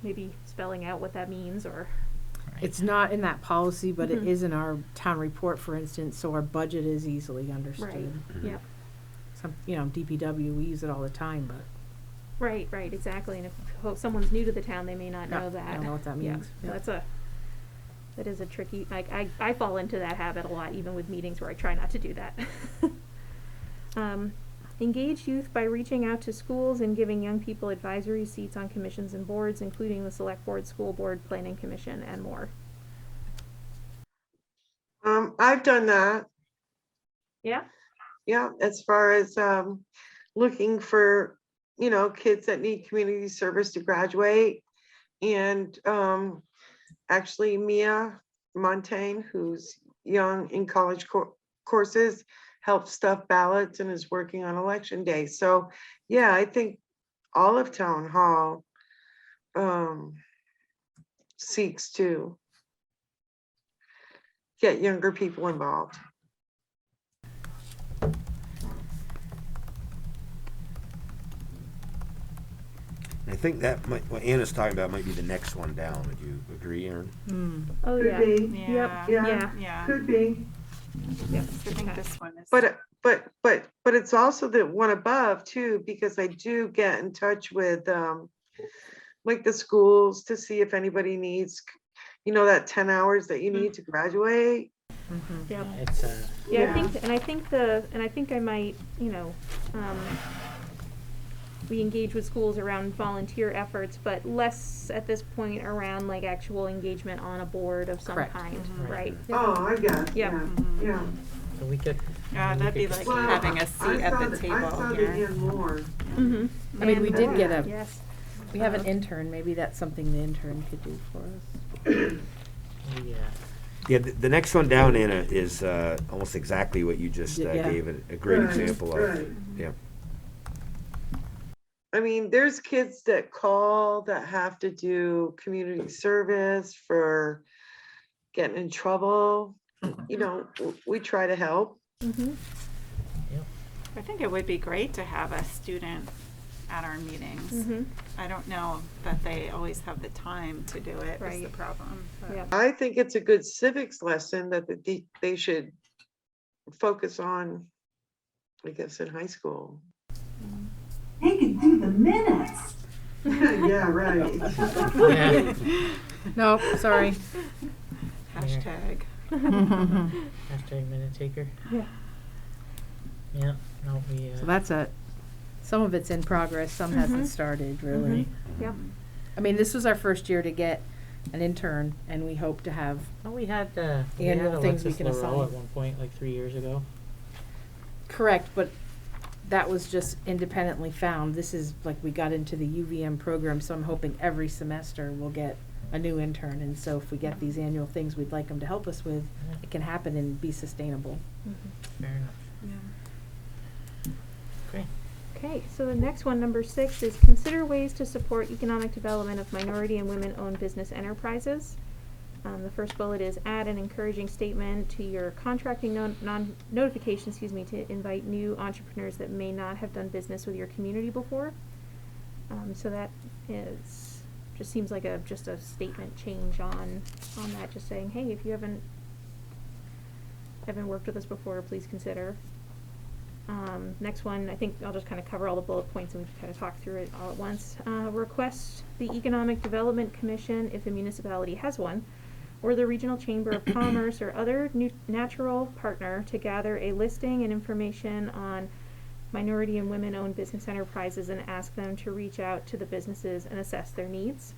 maybe spelling out what that means, or. It's not in that policy, but it is in our town report, for instance, so our budget is easily understood. Right, yep. Some, DPW, we use it all the time, but. Right, exactly. And if someone's new to the town, they may not know that. I don't know what that means. Yeah. That is a tricky, I fall into that habit a lot, even with meetings where I try not to do that. Engage youth by reaching out to schools and giving young people advisory seats on commissions and boards, including the Select Board, School Board, Planning Commission, and more. I've done that. Yeah? Yeah, as far as looking for, kids that need community service to graduate. And actually Mia Montaigne, who's young in college courses, helps stuff ballots and is working on election day. So yeah, I think all of Town Hall seeks to get younger people involved. I think that what Anna's talking about might be the next one down. Would you agree, Aaron? Oh, Could yeah. be. Yep. Yeah. Yeah. Could be. Yep. I think this one is. But it's also the one above too, because I do get in touch with like the schools to see if anybody needs, that 10 hours that you need to graduate. Yep. It's Yeah, I think I might, we engage with schools around volunteer efforts, but less at this point around like actual engagement on a board of some Correct. kind, right? Oh, I guess. Yeah. Yeah. so we could. That'd be like having a seat at the I table saw the here. Ian Moore. Mm-hmm. I mean, we did get Yes. we have an intern, maybe that's something the intern could do for us. Yeah. Yeah, the next one down, Anna, is almost exactly what you just Yeah. gave a great Right, example of. right. Yeah. I mean, there's kids that call that have to do community service for getting in trouble. We try to help. Mm-hmm. I think it would be great to have a student at our meetings. Mm-hmm. I don't know that they always have the time to do it, is the Right. problem. but- Yeah. I think it's a good civics lesson that they should focus on, I guess, in high school. They can do the minutes. Yeah, right. Yeah. No, sorry. Hashtag. Hashtag minute taker. Yeah. Yeah. No, we. So that's some of it's in progress, some hasn't started really. Yep. I mean, this was our first year to get an intern, and we hope to have, Oh, we had Annual things we Alexis can Laurel assign. at one point, like 3 years ago. correct, but that was just independently found. This is like we got into the UVM program, so I'm hoping every semester we'll get a new intern. And so if we get these annual things we'd like them to help us with, it can happen and be sustainable. Fair enough. Yeah. Great. Okay, so the next one, number 6, is consider ways to support economic development of minority and women-owned business enterprises. The first bullet is add an encouraging statement to your contracting notification, to invite new entrepreneurs that may not have done business with your community before. So that is, just seems like just a statement change on that, just saying, hey, if you haven't worked with us before, please consider. Next one, I think I'll just kind of cover all the bullet points and we can kind of talk through it all at once. Request the Economic Development Commission, if a municipality has one, or the Regional Chamber of Commerce or other natural partner to gather a listing and information on minority and women-owned business enterprises and ask them to reach out to the businesses and assess their needs.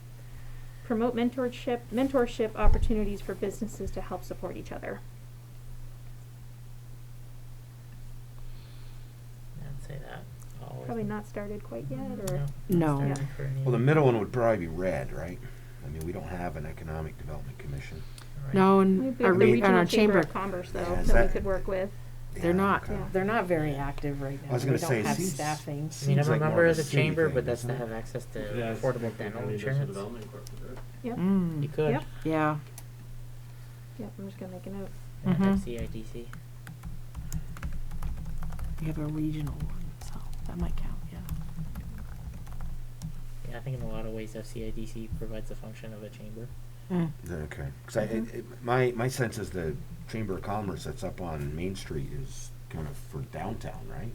Promote mentorship opportunities for businesses to help support each other. I'd say that. Always. Probably not started quite yet, or? No. Not started for any Well, the of middle one would probably be red, right? I mean, we don't have an economic development commission. Right. No, We and have our, the re- and Regional our chamber, of Commerce, though, Yeah, is that we that- could work with. they're not, okay. they're not very active right now. I was gonna They say, don't it have seems- staffing. I mean, I'm Seems a like more member of of a the city chamber, thing, but that's isn't to it? have access to Yeah, it's affordable like dental County insurance. Development Corp would do it. Yep, Mm, You could. Yep. yeah. yep, I'm just gonna make a note. And Mhm. FCIDC. We have a regional one, so that might count, yeah. Yeah, I think in a lot of ways FCIDC provides the function of a chamber. Mm. Okay, because my sense is the Chamber of Commerce that's up on Main Street is kind of for downtown, right?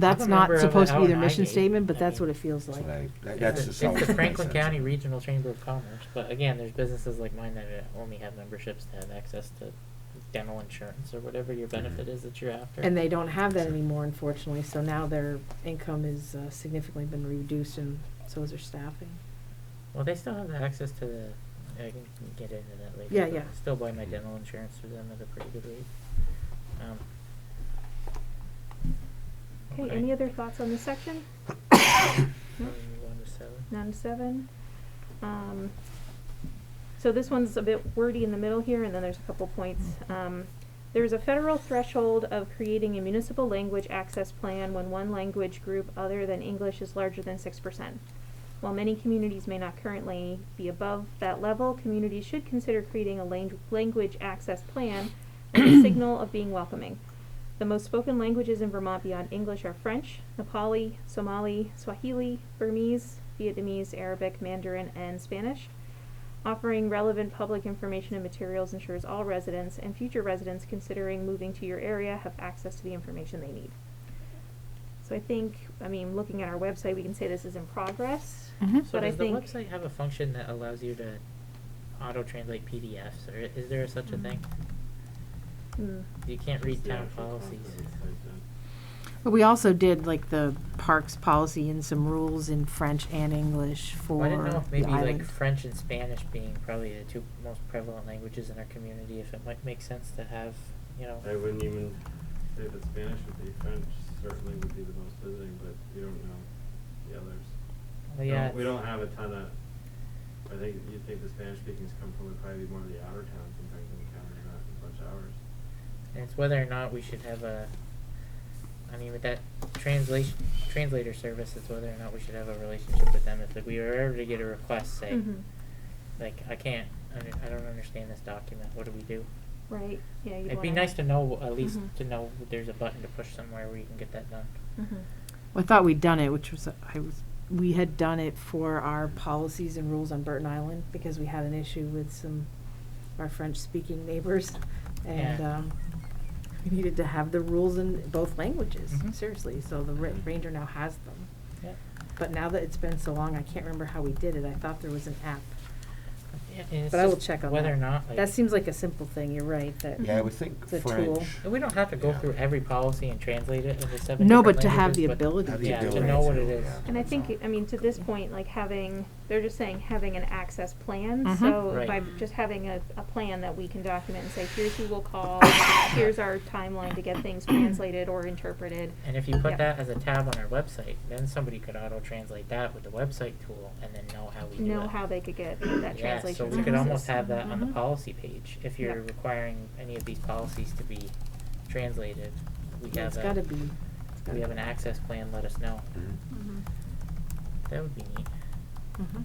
That's I'm a not member of supposed it to out be their in mission Highgate. statement, but I that's mean, what it feels like. That's It's just the, how it's the my Franklin sense County is. Regional Chamber of Commerce, but again, there's businesses like mine that only have memberships to have access to dental insurance or whatever your benefit is that you're after. And they don't have that anymore, unfortunately, so now their income is significantly been reduced and so is their staffing. Well, they still have the access to the. I can get into that later. Yeah, but yeah. I still buy my dental insurance through them at a pretty good rate. Okay, any other thoughts on this section? Move on to 7. None to 7. So this one's a bit wordy in the middle here, and then there's a couple points. There's a federal threshold of creating a municipal language access plan when one language group other than English is larger than 6%. While many communities may not currently be above that level, communities should consider creating a language access plan as a signal of being welcoming. The most spoken languages in Vermont beyond English are French, Nepali, Somali, Swahili, Burmese, Vietnamese, Arabic, Mandarin, and Spanish. Offering relevant public information and materials ensures all residents and future residents considering moving to your area have access to the information they need. So I think, looking at our website, we can say this is in progress. Mm-hmm. So But I does the think- website have a function that allows you to auto-translate PDFs, or is there such a thing? You can't read The town actual policies. content is typed in. But we also did like the parks policy and some rules in French and English for Well, I didn't know if the maybe like island. French and Spanish being probably the 2 most prevalent languages in our community, if it might make sense to have, I wouldn't even say that Spanish would be. French certainly would be the most visiting, but you don't know the others. well, yeah, We don't have a ton of, I think you'd think the Spanish speakings come from would probably be more of the outer towns in Franklin County, not a bunch of ours. and it's whether or not we should have with that translator service, it's whether or not we should have a relationship with them. If we were ever to get a request, say, like, I don't understand this document, what do we do? Right, yeah, you'd It'd be wanna- nice to know, at least Mhm. to know that there's a button to push somewhere where you can get that done. Mhm. I thought we'd done it, we had done it for our policies and rules on Burton Island because we had an issue with some of our French-speaking neighbors, and Yeah. we needed to have the rules in both languages. Mhm. Seriously, so the ranger now has them. Yeah. But now that it's been so long, I can't remember how we did it. I thought there was an app. it's But I will just check on whether that. or not, like, That seems like a simple thing, you're right, that. Yeah, I would think It's a tool. French. we don't have to go Yeah. through every policy and translate it into 7 No, different but to have languages, the but- ability. Have the Yeah, to ability know what it is. yeah. And I think, I mean, to this point, like having, they're just saying having an access plan, Mhm. so Right. by just having a plan that we can document and say, here's who we'll call, here's our timeline to get things translated or interpreted. And if you put Yep. that as a tab on our website, then somebody could auto-translate that with the website tool and then know how we do it. Know how they could get that Yeah, translation. so we could services. almost have that on the Mhm. policy page. If you're Yep. requiring any of these policies to be translated, we Yeah, have It's gotta be. we have an access plan, let us know. Mhm. Mhm. That would be neat. Mhm.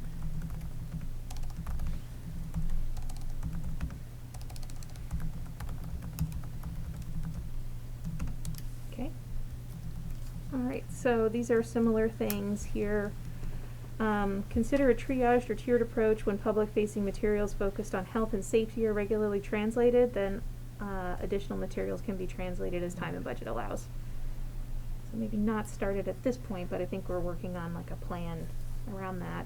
Okay. All right, so these are similar things here. Consider a triaged or tiered approach when public-facing materials focused on health and safety are regularly translated, then additional materials can be translated as time and budget allows. So maybe not started at this point, but I think we're working on like a plan around that.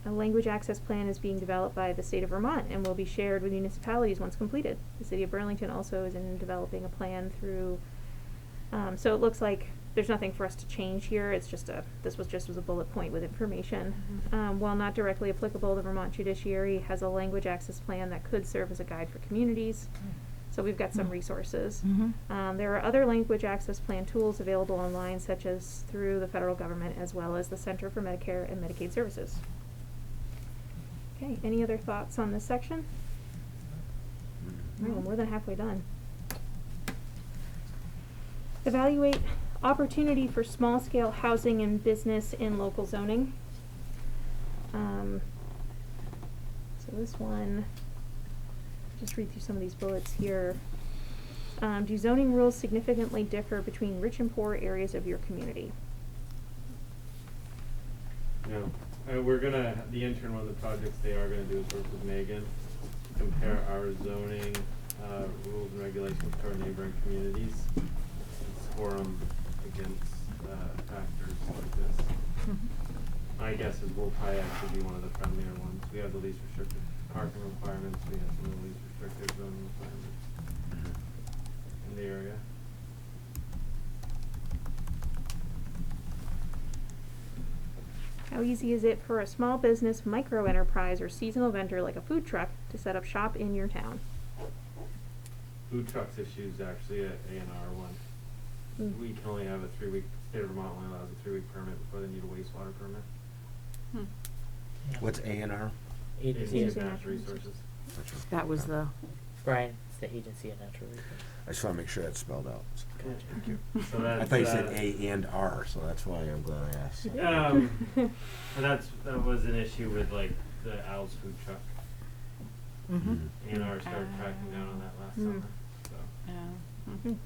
A language access plan is being developed by the state of Vermont and will be shared with municipalities once completed. The city of Burlington also is in developing a plan through, so it looks like there's nothing for us to change here. It's just this was just as a bullet point with information. While not directly applicable, the Vermont judiciary has a language access plan that could serve as a guide for communities. So we've got some resources. Mhm. There are other language access plan tools available online, such as through the federal government, as well as the Center for Medicare and Medicaid Services. Okay, any other thoughts on this section? All right, we're more than halfway done. Evaluate opportunity for small-scale housing and business in local zoning. So this one, just read through some of these bullets here. Do zoning rules significantly differ between rich and poor areas of your community? No, we're gonna, the intern, one of the projects they are gonna do is work with Megan, compare our zoning, rules and regulations to our neighboring communities, and score them against, factors like this. My guess is we'll probably actually be one of the friendlier ones. We have the least restrictive parking requirements, we have some of the least restrictive zoning requirements in the area. How easy is it for a small business, micro enterprise, or seasonal vendor like a food truck to set up shop in your town? Food trucks issues actually at A&R one. Mm. We can only have a 3-week, state of Vermont only allows a 3-week permit before they need a wastewater permit. Yeah. What's A&R? Agency Agency of of Natural Natural Resources. That was the. Brian, it's the Agency of Natural Resources. I just want to make sure that's spelled out. Thank you. So that's, I thought you said A and R, so that's why I'm glad I asked. but that was an issue with like the Al's food truck. Mhm. A&R started cracking down on that last summer, so. Yeah. Mhm.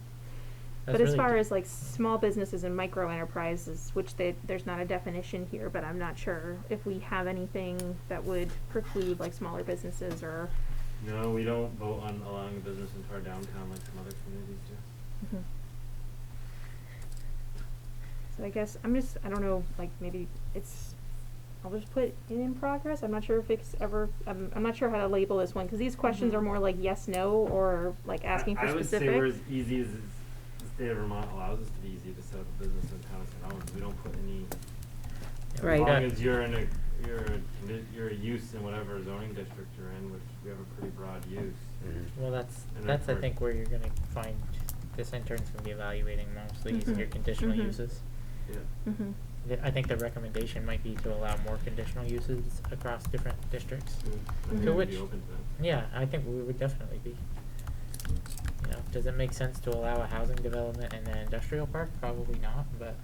That's But as really far good. as like small businesses and micro enterprises, which there's not a definition here, but I'm not sure if we have anything that would preclude like smaller businesses or. No, we don't vote on allowing a business into our downtown like some other communities do. Mhm. So I guess I don't know, like maybe I'll just put it in progress. I'm not sure if it's ever, I'm not sure how to label this one, because these questions are more like yes, no, or like asking for I would specific. say we're as easy as the state of Vermont allows us to be easy to set up a business in town of St. Albans. We don't put any, Right. as long as you're a use in whatever zoning district you're in, which we have a pretty broad use. Well, that's And I that's think where you're gonna find this intern's gonna be evaluating mostly is Mhm. your conditional Mhm. uses. Yeah. Mhm. I think the recommendation might be to allow more conditional uses across different districts. I think Mhm. we'd To be which, open to that. yeah, I think we would definitely be. You know, does it make sense to allow a housing development in an industrial park? Probably not, but,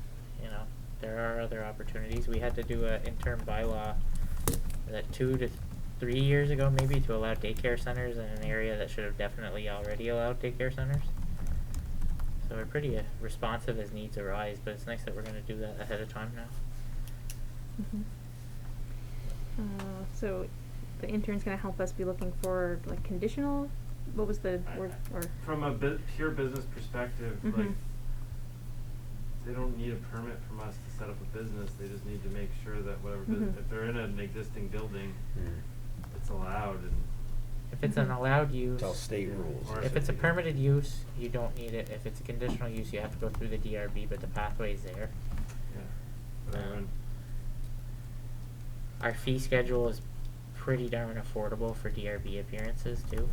you know, there are other opportunities. We had to do a interim bylaw that 2 to 3 years ago maybe to allow daycare centers in an area that should have definitely already allowed daycare centers. So we're pretty responsive as needs arise, but it's nice that we're gonna do that ahead of time now. Mhm. So the intern's gonna help us be looking for like conditional, what was the word, or? From a pure business perspective, like Mhm. they don't need a permit from us to set up a business, they just need to make sure that whatever business, if they're in an existing building, it's allowed and. If it's an allowed use. It's all state rules. Or If it's a permitted use, you don't need it. If it's a conditional use, you have to go through the DRB, but the pathway's there. Yeah. But I went, Our fee schedule is pretty darn affordable for DRB appearances too.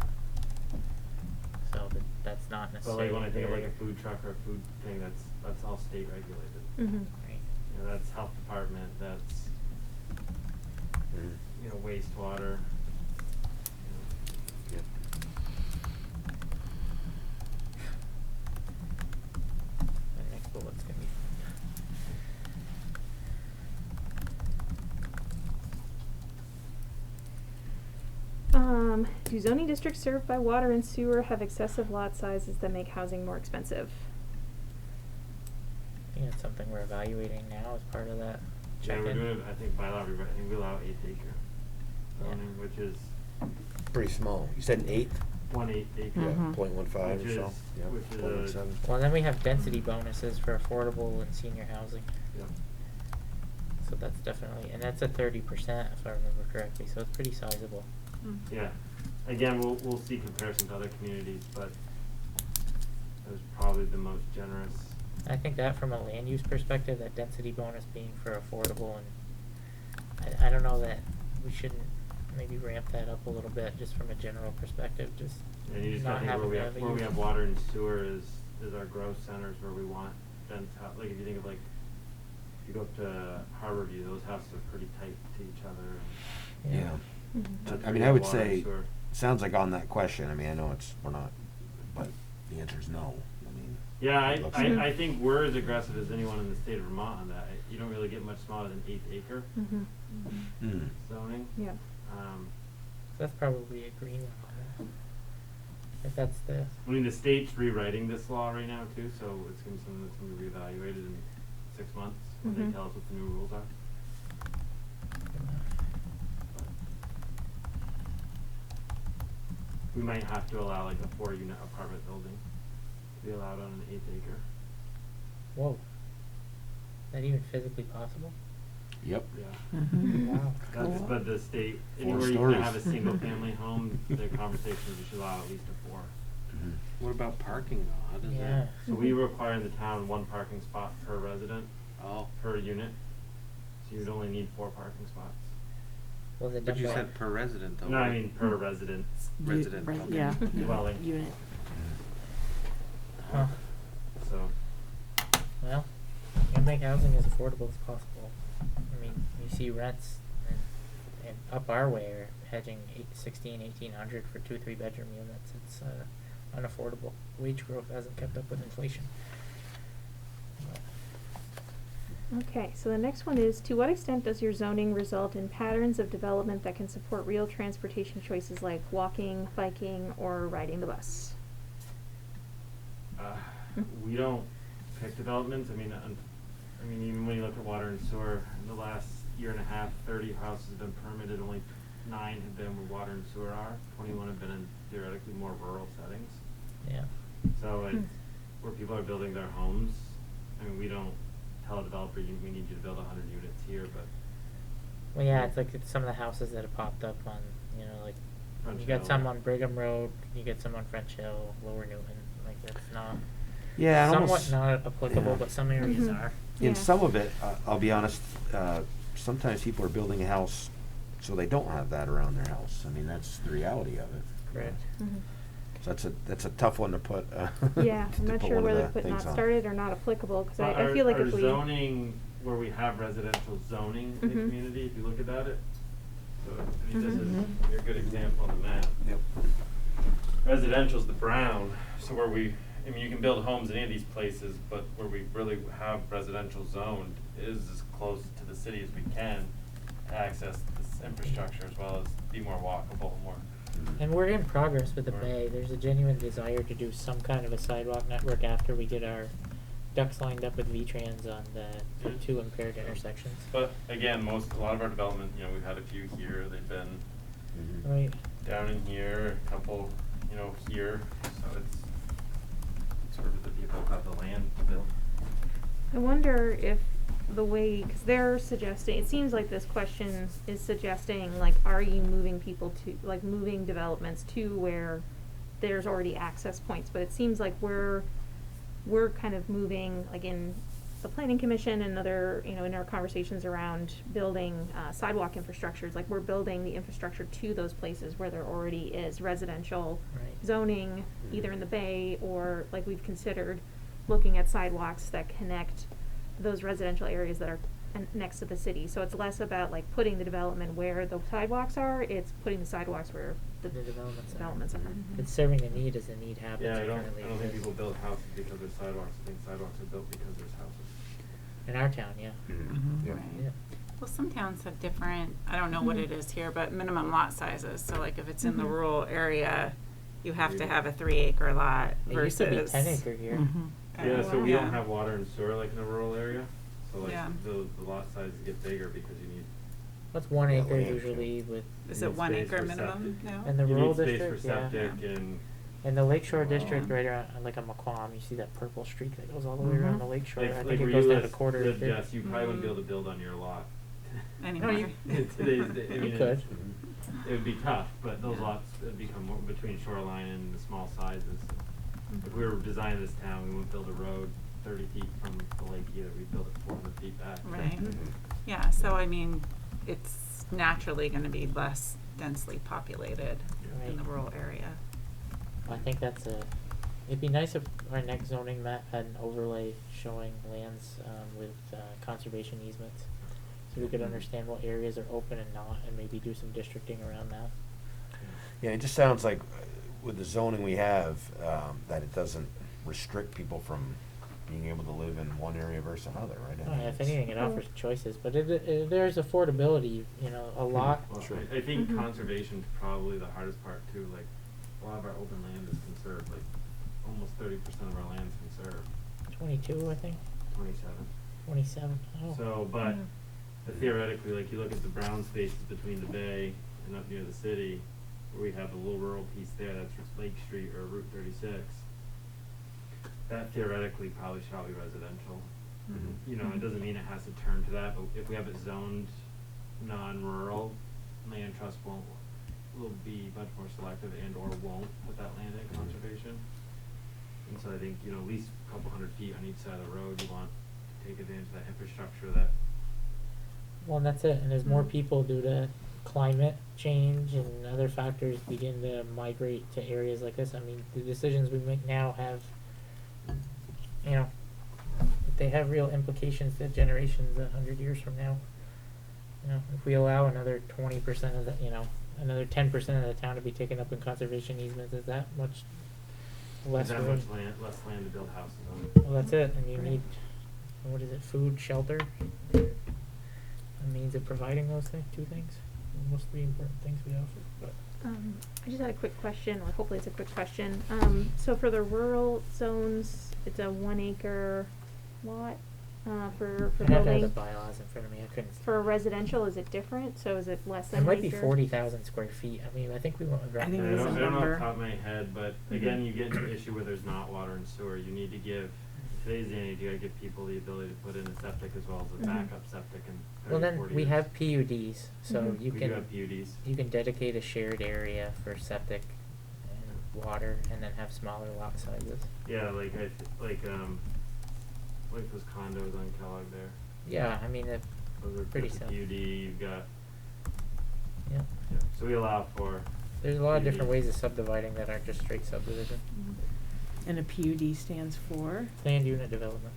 So that's not but necessarily. like when I think of like a barrier. food truck or a food thing, that's all state regulated. Mm-hmm. Right. You know, that's health department, that's, you know, wastewater. Yep. The next bullet's gonna be Do zoning districts served by water and sewer have excessive lot sizes that make housing more expensive? I think it's something we're evaluating now as part of that Yeah, we're check-in. doing it, I think by law, I think we allow 8 acre Yeah. zoning, which is Pretty small. You said an eighth? 1/8 acre. Yeah, Mhm. 0.15 Which or so. is- Yeah, which is a- 0.17. Well, then we have density bonuses for affordable and senior housing. Yeah. So that's definitely, and that's a 30% if I remember correctly, so it's pretty sizable. Yeah, again, we'll see comparison to other communities, but it was probably the most generous. I think that from a land use perspective, that density bonus being for affordable, and I don't know that we shouldn't maybe ramp that up a little bit, just from a general perspective, just And you just not gotta think having where to have a we use. have water and sewer is our growth centers where we want dense like if you think of like, if you go up to Harborview, those houses are pretty tight to each other. Yeah. Mm-hmm. That's I where mean, you I have would water and say, sewer. sounds like on that question, I mean, I know we're not, but the answer is no. I mean, Yeah, it looks I think we're as aggressive as anyone in the state of Vermont on that. You don't really get much smaller than 1/8 acre Mm-hmm. zoning. Yeah. So that's probably a green one on that. If that's the, I mean, the state's rewriting this law right now too, so it's gonna be something that's gonna be reevaluated in 6 months when they Mhm. tell us what the new rules are. We might have to allow like a 4-unit apartment building to be allowed on an 1/8 acre. whoa. That even physically possible? Yep. Yeah. Wow. That's, but the state, 4 anywhere you stories. can have a single family home, the conversation is you should allow at least a 4. Mhm. What about parking though? How does Yeah. that? So we require in the town 1 parking spot per resident, Oh, per unit. So you'd only need 4 parking spots. Was it but done you by- said per resident though. No, I right? mean per resident Resident, Right, okay. yeah. dwelling. Unit. Huh. So, Well, you can make housing as affordable as possible. I mean, you see rents and up our way are hedging 1,800 for 2-3 bedroom units. It's unaffordable. Wage growth hasn't kept up with inflation. Okay, so the next one is, to what extent does your zoning result in patterns of development that can support real transportation choices like walking, biking, or riding the bus? we don't pick developments. I mean, even when you look at water and sewer, in the last year and a half, 30 houses have been permitted. Only 9 have been where water and sewer are. 21 have been in theoretically more rural settings. Yeah. So it's where people are building their homes. I mean, we don't tell a developer, we need you to build 100 units here, but Well, yeah, it's some of the houses that have popped up on, like, French you got Hill. some on Brigham Road, you get some on French Hill, Lower Newton, like, that's not, Yeah, and somewhat almost, not applicable, yeah. but some areas Mhm. are. Yeah. in some of it, I'll be honest, sometimes people are building a house so they don't have that around their house. I mean, that's the reality of it. Correct. Mhm. So that's a tough one to put. Yeah, to I'm not put sure one of whether the to put not things on. started or not applicable, because But I feel like our if we. zoning, where we have residential zoning in the Mhm. community, if you look at that, so, I mean, this Mhm. is a good example on the map. Yep. Residential's the brown, so where I mean, you can build homes in any of these places, but where we really have residential zoned is as close to the city as we can to access this infrastructure as well as be more walkable, more. And we're in progress with the Right. Bay. There's a genuine desire to do some kind of a sidewalk network after we get our ducks lined up with V-Trans on the 2 impaired intersections. But again, a lot of our development, we've had a few here, they've been Mhm. Right. down in here, a couple, here, so it's sort of the people have the land to build. I wonder if the way, because they're suggesting, it seems like this question is suggesting, like, are you moving people to, like, moving developments to where there's already access points? But it seems like we're kind of moving, like, in the planning commission and other, you know, in our conversations around building sidewalk infrastructures, like, we're building the infrastructure to those places where there already is residential Right. zoning, either in the bay or, like, we've considered looking at sidewalks that connect those residential areas that are next to the city. So it's less about, like, putting the development where the sidewalks are, it's putting the sidewalks where the The developments are. developments are. It's serving a need as the need happens. Yeah, I don't currently think exists. people build houses because there's sidewalks. I think sidewalks are built because there's houses. In our town, yeah. Yeah. Right. Yeah. Well, some towns have different, I don't know what it is here, but minimum lot sizes. So like if it's in the Mhm. rural area, you have to have a 3-acre lot It used to versus. be 10-acre here. Yeah, so we Yeah. don't have water and sewer like in the rural area. So like Yeah. the lot sizes get bigger because you need. What's 1 Yeah, acre land, usually with, Is You it need 1 space acre for minimum septic. now? in the You rural need space district, for yeah. septic and. In the Lakeshore district, Yeah. right around, like a McQuam, you see that purple streak that goes all the way around the lakeshore. Like, I like think where it goes you down to live, quarter live, acre. Jess, you probably wouldn't be able to build on your lot. Anymore. you- In today's day, I mean, You could. it would be tough, but those lots would become more between shoreline and the small sizes. If we were designing this town, we wouldn't build a road 30 feet from the lake either. We'd build it 400 feet back. Right. Yeah, so I mean, it's naturally gonna be less densely populated in the Right. rural area. I think it'd be nice if our next zoning map had an overlay showing lands with conservation easements. So we could understand what areas are open and not, and maybe do some districting around that. Yeah, it just sounds like with the zoning we have, that it doesn't restrict people from being able to live in one area versus another, right? I mean, If it's- anything, it offers choices, but there's affordability, you know, a lot. Well, Sure. I think Mhm. conservation's probably the hardest part too. Like a lot of our open land is conserved. Like almost 30% of our land's conserved. 22, I think, 27. 27. Oh. So, but theoretically, like you look at the brown spaces between the bay and up near the city, where we have the little rural piece there, that's Lake Street or Route 36. That theoretically probably shall be residential. You know, it doesn't mean it has to turn to that, but if we have it zoned non-rural, land trust will be much more selective and or won't put that land in conservation. And so I think, you know, at least a couple hundred feet on each side of the road, you want to take advantage of that infrastructure that. Well, and that's it. And as more people, due to climate change and other factors, begin to migrate to areas like this, I mean, the decisions we make now have, you know, they have real implications to generations 100 years from now. You know, if we allow another 20% of the, you know, another 10% of the town to be taken up in conservation easements, is that much less That room? much land, less land to build houses on. Well, that's it. And you need, what is it, food, shelter, a means of providing those two things. Most of the important things we offer. But I just had a quick question, or hopefully it's a quick question. So for the rural zones, it's a 1 acre lot, for I have to have the building. bylaws in front of me. I couldn't. For residential, is it different? So is it less It than an might be acre? 40,000 square feet. I mean, I think we want to. I think I there's don't a know off number. the top of my head, but again, you get into an issue where there's not water and sewer. You need to give, today's day and age, you gotta give people the ability to put in a septic as well as a Mhm. backup septic in 30, Well, then 40 we years. have PUDs, so Mhm. you We can do have PUDs. you can dedicate a shared area for septic and water, and then have smaller lot sizes. Yeah, like like those condos on Kellogg there. Yeah, I mean, Those are Pretty that's a simple. PUD. You've got yeah. yeah. So we allow for. There's a lot of different PUDs. ways of subdividing that aren't just straight subdivision. And a PUD stands for Planned unit development.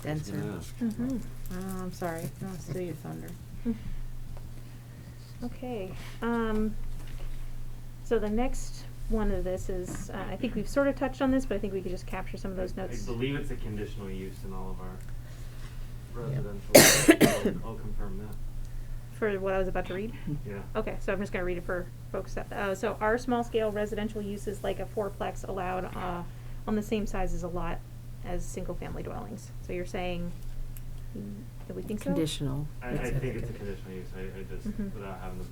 denser. Mhm. Oh, I'm sorry, no, steal your thunder. Okay, so the next one of this is, I think we've sort of touched on this, but I think we could just capture some of those notes. I believe it's a conditional use in all of our Yeah. residential. I'll confirm that. For what I was about to read? Yeah. Okay, so I'm just gonna read it for folks that, so our small scale residential use is like a fourplex allowed, on the same size as a lot as single family dwellings. So you're saying, that we think so? Conditional. I It's a- think it's a conditional use. I just Mhm. without having the.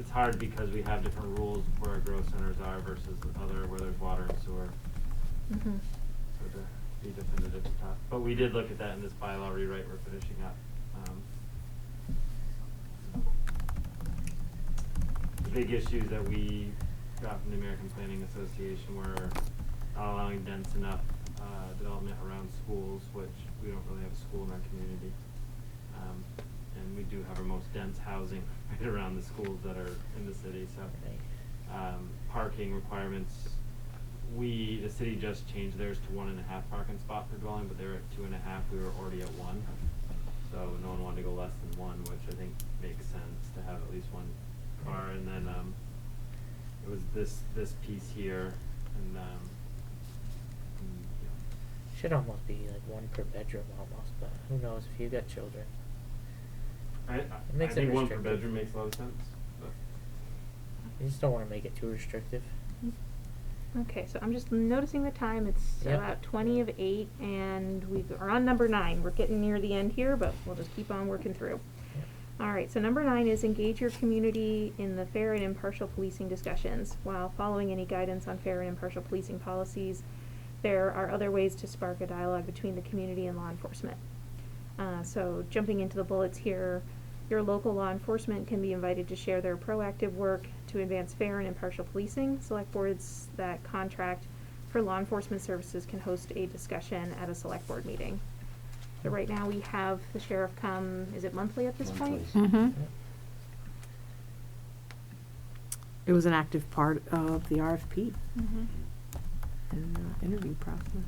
It's hard because we have different rules where our growth centers are versus other where there's water and sewer. Mhm. So to be definitive stuff. But we did look at that in this bylaw rewrite we're finishing up. The big issues that we got from the American Planning Association were not allowing dense enough development around schools, which we don't really have a school in our community. And we do have our most dense housing right around the schools that are in the city, so. Parking requirements, the city just changed theirs to 1.5 parking spot per dwelling, but they were at 2.5, we were already at 1. So no one wanted to go less than 1, which I think makes sense to have at least 1 car. And then it was this piece here, and Should almost be like 1 per bedroom almost, but who knows if you've got children. I makes it think 1 per restrictive. bedroom makes a lot of sense. But You just don't wanna make it too restrictive. Okay, so I'm just noticing the time. It's Yep. about 20 of 8, and we are on number 9. We're getting near the end here, but we'll just keep on working through. All right, so number 9 is engage your community in the fair and impartial policing discussions. While following any guidance on fair and impartial policing policies, there are other ways to spark a dialogue between the community and law enforcement. So jumping into the bullets here, your local law enforcement can be invited to share their proactive work to advance fair and impartial policing. Select boards that contract for law enforcement services can host a discussion at a select board meeting. So right now we have the sheriff come, is it monthly at this point? Mm-hmm. It was an active part of the RFP Mm-hmm. and interview process.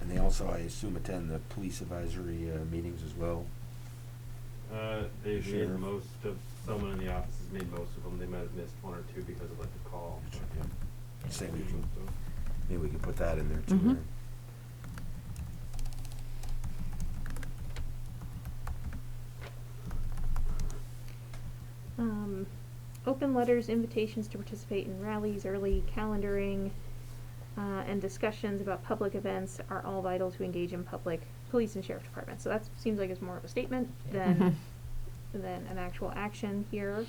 And they also, I assume, attend the police advisory meetings as well. they've Sure. made most of, someone in the office has made most of them. They might have missed 1 or 2 because of like the call. Yeah. Same we can, So, maybe we can put that in there too. Mhm. right? Open letters, invitations to participate in rallies, early calendaring, and discussions about public events are all vital to engage in public police and sheriff departments. So that seems like it's more of a statement than an actual action here.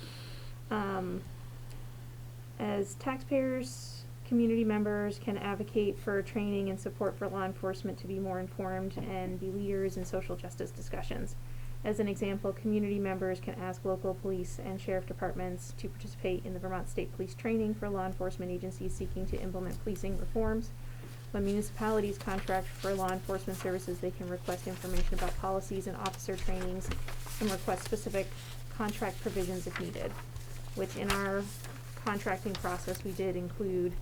As taxpayers, community members can advocate for training and support for law enforcement to be more informed and be leaders in social justice discussions. As an example, community members can ask local police and sheriff departments to participate in the Vermont State Police training for law enforcement agencies seeking to implement policing reforms. When municipalities contract for law enforcement services, they can request information about policies and officer trainings and request specific contract provisions if needed, which in our contracting process, we did include,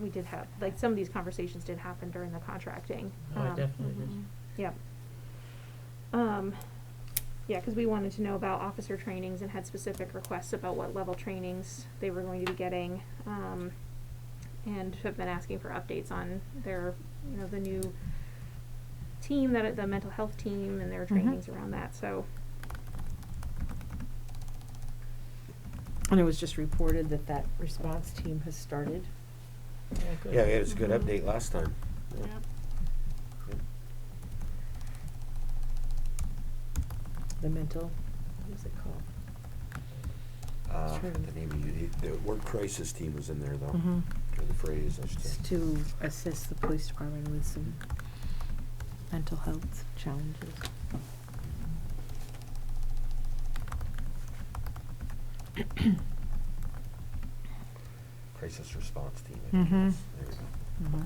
we did have, like, some of these conversations did happen during the contracting. Oh, it definitely did. Yep. Yeah, because we wanted to know about officer trainings and had specific requests about what level trainings they were going to be getting, and have been asking for updates on their, you know, the new team, the mental health team and their trainings around that, so. And it was just reported that that response team has started. Oh, good. Yeah, it was a good update last time. Yeah. Yep. The mental, what is it called? Sure. The name of the word crisis team was in there though, Mhm. or the phrase, I should It's say. to assist the police department with some mental health challenges. Crisis response team, I think it Mhm. is. There we go.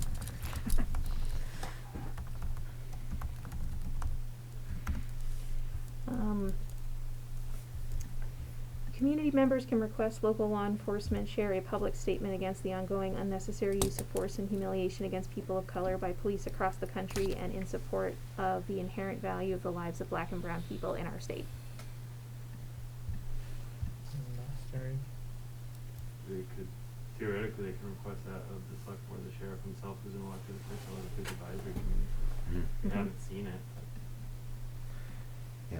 Community members can request local law enforcement share a public statement against the ongoing unnecessary use of force and humiliation against people of color by police across the country and in support of the inherent value of the lives of Black and brown people in our state. Sorry. they could, theoretically, they can request that of the select board, the sheriff himself, who's an elected official of his advisory committee. Mhm. I Mhm. haven't seen it. Yeah.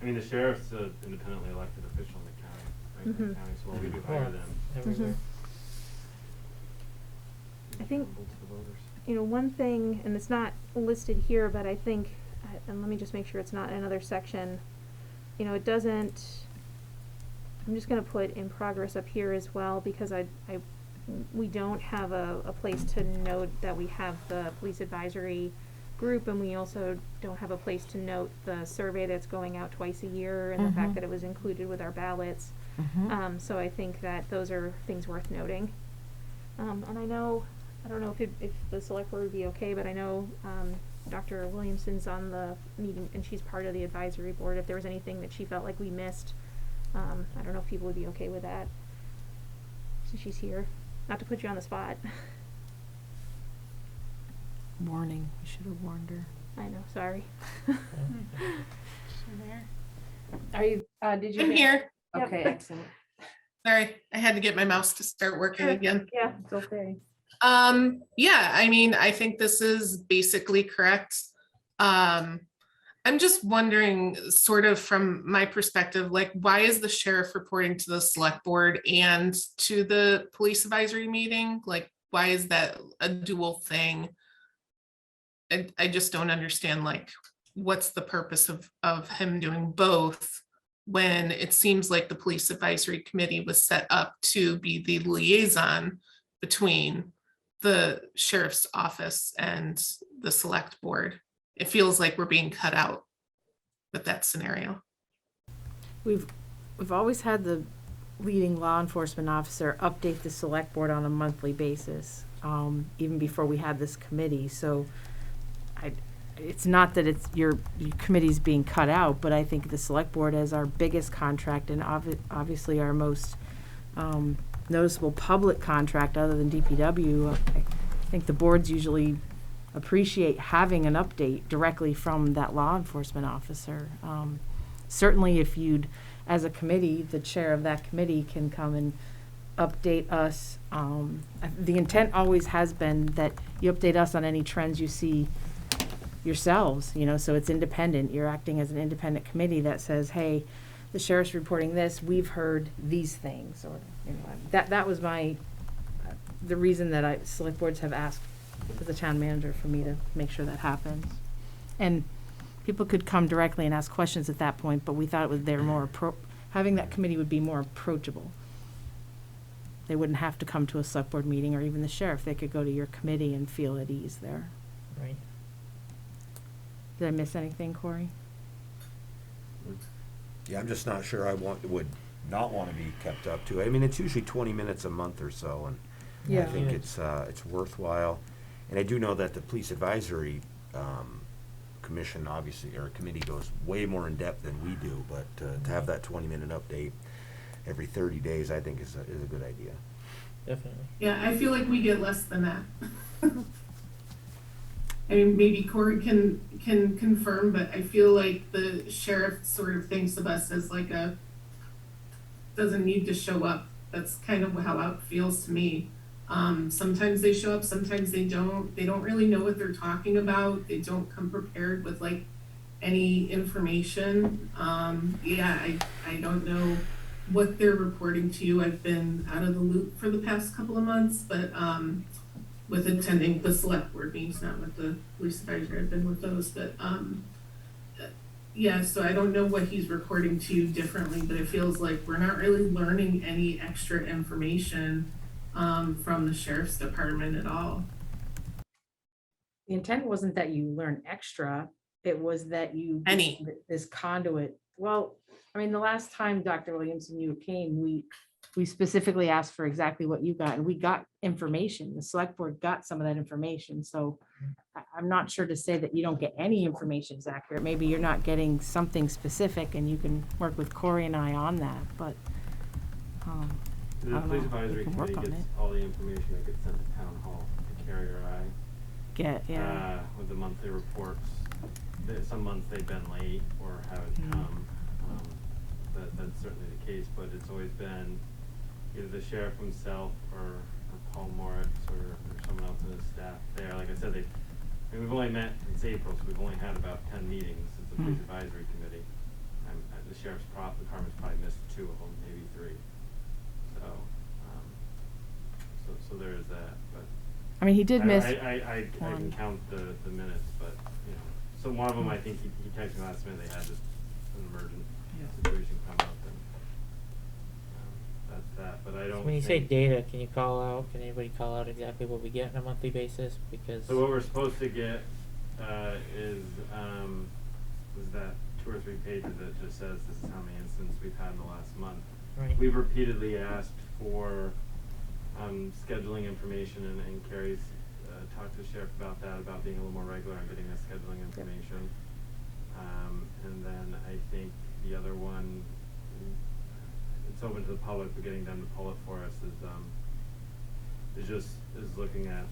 I mean, the sheriff's an independently elected official in the county, right? In the Mhm. county, so we do Well, hire them. everywhere. I think- accountable to the voters. You know, one thing, and it's not listed here, but I think, and let me just make sure it's not in another section, you know, it doesn't, I'm just gonna put in progress up here as well, because we don't have a place to note that we have the police advisory group, and we also don't have a place to note the survey that's going out twice a year, and the fact that it was included with our ballots. So I think that those are things worth noting. And I don't know if the select board would be okay, but I know, Dr. Williamson's on the meeting, and she's part of the advisory board. If there was anything that she felt like we missed, I don't know if people would be okay with that, since she's here. Not to put you on the spot. Warning, we should have warned her. I know, sorry. Are you, did you? I'm here. Yep. Okay, excellent. Sorry, I had to get my mouse to start working again. Yeah, it's okay. Yeah, I mean, I think this is basically correct. I'm just wondering, sort of from my perspective, like, why is the sheriff reporting to the select board and to the police advisory meeting? Like, why is that a dual thing? I just don't understand, like, what's the purpose of him doing both, when it seems like the police advisory committee was set up to be the liaison between the sheriff's office and the select board. It feels like we're being cut out with that scenario. We've always had the leading law enforcement officer update the select board on a monthly basis, even before we had this committee. So it's not that it's your committee's being cut out, but I think the select board as our biggest contract and obviously our most noticeable public contract other than DPW, I think the boards usually appreciate having an update directly from that law enforcement officer. Certainly if you'd, as a committee, the chair of that committee can come and update us. The intent always has been that you update us on any trends you see yourselves, so it's independent. You're acting as an independent committee that says, hey, the sheriff's reporting this, we've heard these things, or that was the reason that select boards have asked for the town manager for me to make sure that happens. And people could come directly and ask questions at that point, but we thought having that committee would be more approachable. They wouldn't have to come to a select board meeting, or even the sheriff. They could go to your committee and feel at ease there. Right. Did I miss anything, Corey? Yeah, I'm just not sure would not want to be kept up to. I mean, it's usually 20 minutes a month or so, and I think it's worthwhile. And I do know that the police advisory commission, obviously, or committee, goes way more in depth than we do. But to have that 20-minute update every 30 days, I think is a good idea. Definitely. Yeah, I feel like we get less than that. I mean, maybe Corey can confirm, but I feel like the sheriff sort of thinks of us as like doesn't need to show up. That's kind of how it feels to me. Sometimes they show up, sometimes they don't. They don't really know what they're talking about. They don't come prepared with like any information. Yeah, I don't know what they're reporting to you. I've been out of the loop for the past couple of months, but with attending the select board meetings, not with the police advisory. I've been with those, but yeah, so I don't know what he's reporting to you differently, but it feels like we're not really learning any extra information from the sheriff's department at all. The intent wasn't that you learn extra. It was that you this conduit. Well, I mean, the last time, Dr. Williamson, you came, we specifically asked for exactly what you got, and we got information. The select board got some of that information. So I'm not sure to say that you don't get any information is accurate. Maybe you're not getting something specific, and you can work with Corey and I on that, but the police advisory committee gets all the information that gets sent to town hall to Carrie or I. With the monthly reports. Some months they've been late or haven't come. That's certainly the case, but it's always been either the sheriff himself or Paul Moritz or someone else in his staff there. Like I said, we've only met since April, so we've only had about 10 meetings since the police advisory committee. The sheriff's department's probably missed 2 of them, maybe 3. So there is that. But I mean, he did miss. I can count the minutes, but so one of them, I think he texted me last minute. They had just an emergent situation come up, that, but I don't. When you say think- data, can anybody call out exactly what we get on a monthly basis? Because So what we're supposed to get is that 2 or 3 pages that just says this is how many incidents we've had in the last month. right, We've repeatedly asked for scheduling information, and Carrie's talked to the sheriff about that, about being a little more regular on getting us scheduling information. And then I think the other one, it's open to the public, but getting them to pull it for us is looking at,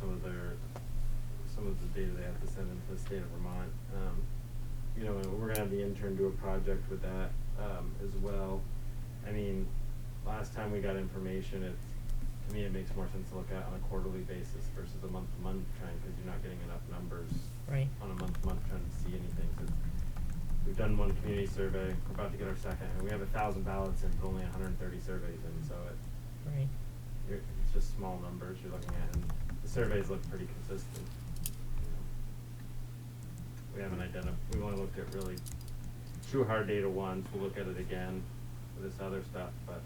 some of the data they have to send into the state of Vermont. And we're gonna have the intern do a project with that as well. I mean, last time we got information, to me, it makes more sense to look at on a quarterly basis versus a month-to-month trend, because you're not getting enough numbers right. on a month-to-month trend to see anything. 'Cause we've done one community survey, we're about to get our second, and we have 1,000 ballots in, but only 130 surveys in, so Right. it's just small numbers you're looking at, and the surveys look pretty consistent. We haven't we've only looked at really true hard data once. We'll look at it again for this other stuff, but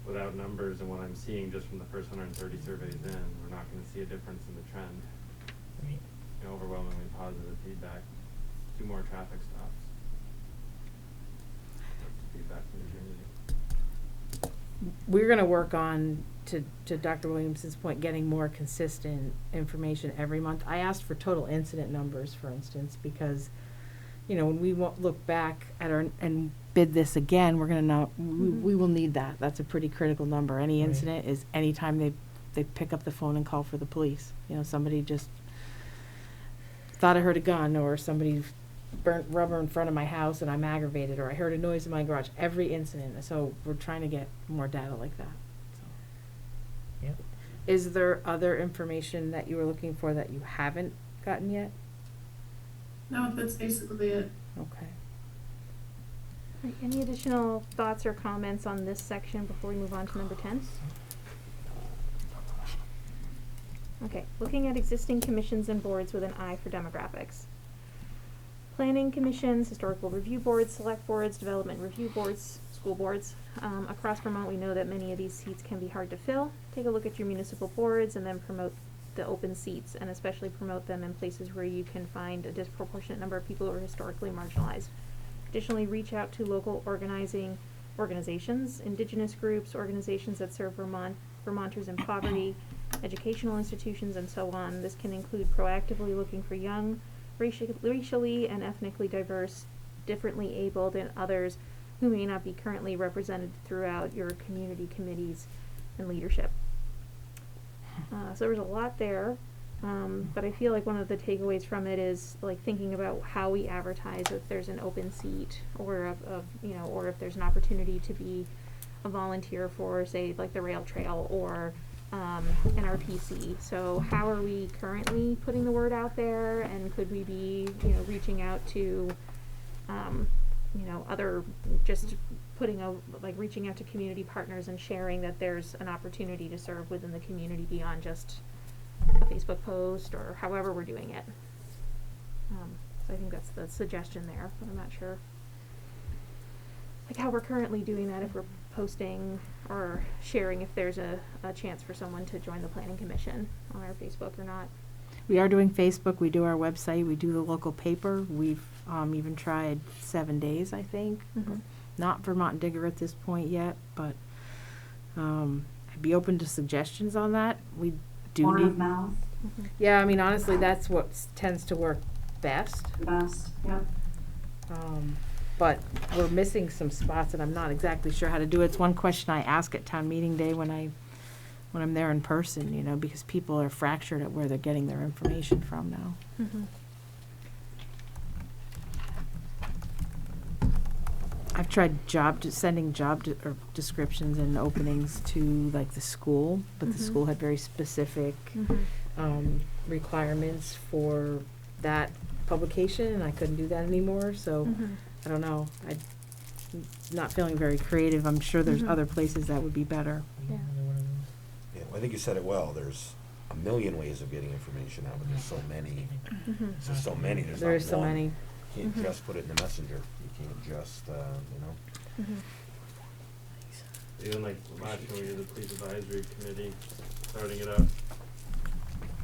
without numbers and what I'm seeing just from the first 130 surveys in, we're not going to see a difference in the trend. Right. Overwhelmingly positive feedback. 2 more traffic stops. That's feedback from the community. We're gonna work on, to Dr. Williamson's point, getting more consistent information every month. I asked for total incident numbers, for instance, because, when we look back at and bid this again, we're gonna know, we will need that. That's a pretty critical number. Any Right. incident is anytime they pick up the phone and call for the police. Somebody just thought I heard a gun, or somebody burnt rubber in front of my house and I'm aggravated, or I heard a noise in my garage. Every incident. So we're trying to get more data like that. So. Yep. Is there other information that you were looking for that you haven't gotten yet? No, that's basically it. Okay. Right, any additional thoughts or comments on this section before we move on to number 10? Okay, looking at existing commissions and boards with an eye for demographics. Planning commissions, historical review boards, select boards, development review boards, school boards. Across Vermont, we know that many of these seats can be hard to fill. Take a look at your municipal boards and then promote the open seats, and especially promote them in places where you can find a disproportionate number of people who are historically marginalized. Additionally, reach out to local organizations, indigenous groups, organizations that serve Vermonters in poverty, educational institutions, and so on. This can include proactively looking for young, racially and ethnically diverse, differently abled, and others who may not be currently represented throughout your community committees and leadership. So there's a lot there, but I feel like one of the takeaways from it is like thinking about how we advertise if there's an open seat, or or if there's an opportunity to be a volunteer for, say, like the rail trail or NRPC. So how are we currently putting the word out there, and could we be, reaching out to, other, just reaching out to community partners and sharing that there's an opportunity to serve within the community beyond just a Facebook post or however we're doing it. So I think that's the suggestion there, but I'm not sure like how we're currently doing that, if we're posting or sharing if there's a chance for someone to join the planning commission on our Facebook or not. We are doing Facebook. We do our website. We do the local paper. We've even tried 7 days, I think. Mm-hmm. Not Vermont Digger at this point yet, but I'd be open to suggestions on that. We do Word need. of mouth, Yeah, I mean, honestly, that's what tends to work best. best, yep. But we're missing some spots, and I'm not exactly sure how to do it. It's one question I ask at town meeting day when I'm there in person, because people are fractured at where they're getting their information from now. Mm-hmm. I've tried sending job descriptions and openings to like the school, but the Mhm. school had very specific requirements for that publication, and I couldn't do that anymore. So I don't know. I'm not feeling very creative. I'm sure there's Mhm. other places that would be better. Yeah. Yeah, well, I think you said it well. There's a million ways of getting information out, but there's so many. Mm-hmm. There's just so many. There's There not is so one. many. You can't Mhm. just put it in the messenger. You can't just, Mm-hmm. Even like last year we did the police advisory committee, starting it up.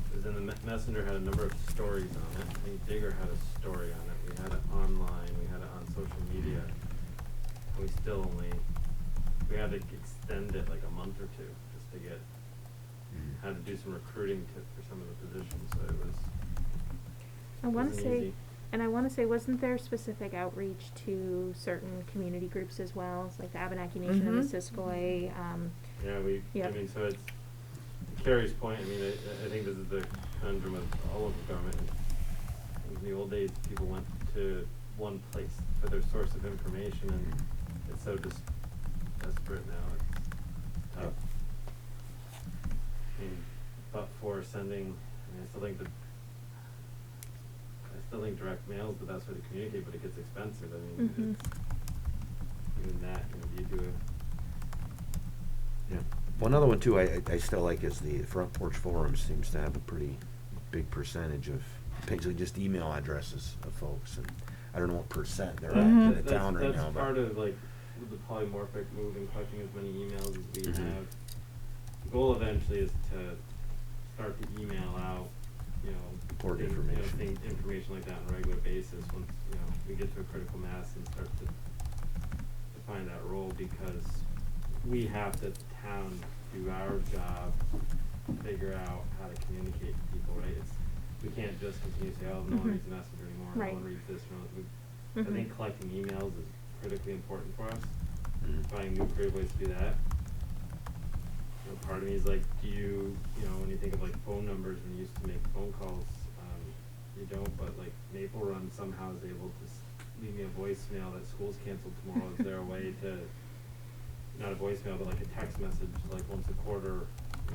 Because then the messenger had a number of stories on it. I think Digger had a story on it. We had it online, we had it on social media. And we still we had to extend it like a month or two just to get, had to do some recruiting for some of the positions, so it was. I want to wasn't say, easy. and I want to say, wasn't there specific outreach to certain community groups as well? It's like the Abenaki Nation and the Siskoy. Yeah, I Yep. mean, so it's, to Carrie's point, I mean, I think this is the conundrum of all of the government. In the old days, people went to one place for their source of information, and it's so just desperate now. It's tough. I mean, but for sending, I mean, I still think direct mail is the best way to communicate, but it gets expensive. I mean, it's, even that, you do it. Yeah. One other one too, I still like is the Front Porch Forum seems to have a pretty big percentage of basically just email addresses of folks, and I don't know what percent they're at in the town right now. That's part of like the polymorphic move and collecting as many emails as we have. The goal eventually is to start to email out, Important information. Information like that on a regular basis once, we get to a critical mass and start to define that role, because we have to, the town, do our job, figure out how to communicate to people, right? We can't just continue to say, oh, no one reads the messenger anymore, Right. no one reads this, I think collecting emails is critically important for us, finding new creative ways to do that. Part of me is like, do you, when you think of like phone numbers, when you used to make phone calls, you don't, but like Maple Run somehow is able to leave me a voicemail that school's canceled tomorrow. Is there a way to, not a voicemail, but like a text message, like once a quarter,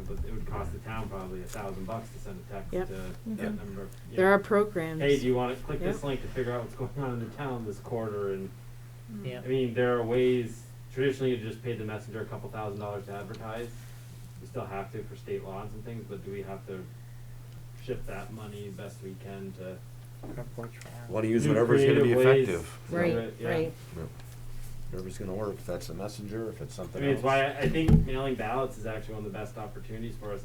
but it would cost the town probably $1,000 to send a text Yep. to that number. There are programs. Hey, do you want to click this link to figure out what's going on in the town this quarter? And I mean, there are ways, traditionally you just paid the messenger a couple $1,000s to advertise. We still have to for state laws and things, but do we have to shift that money best we can to Want to use new whatever's going to be creative ways? effective. Right, Yeah. right. Yep. Whatever's going to work. If that's a messenger, if it's something I mean, else. it's why I think mailing ballots is actually one of the best opportunities for us.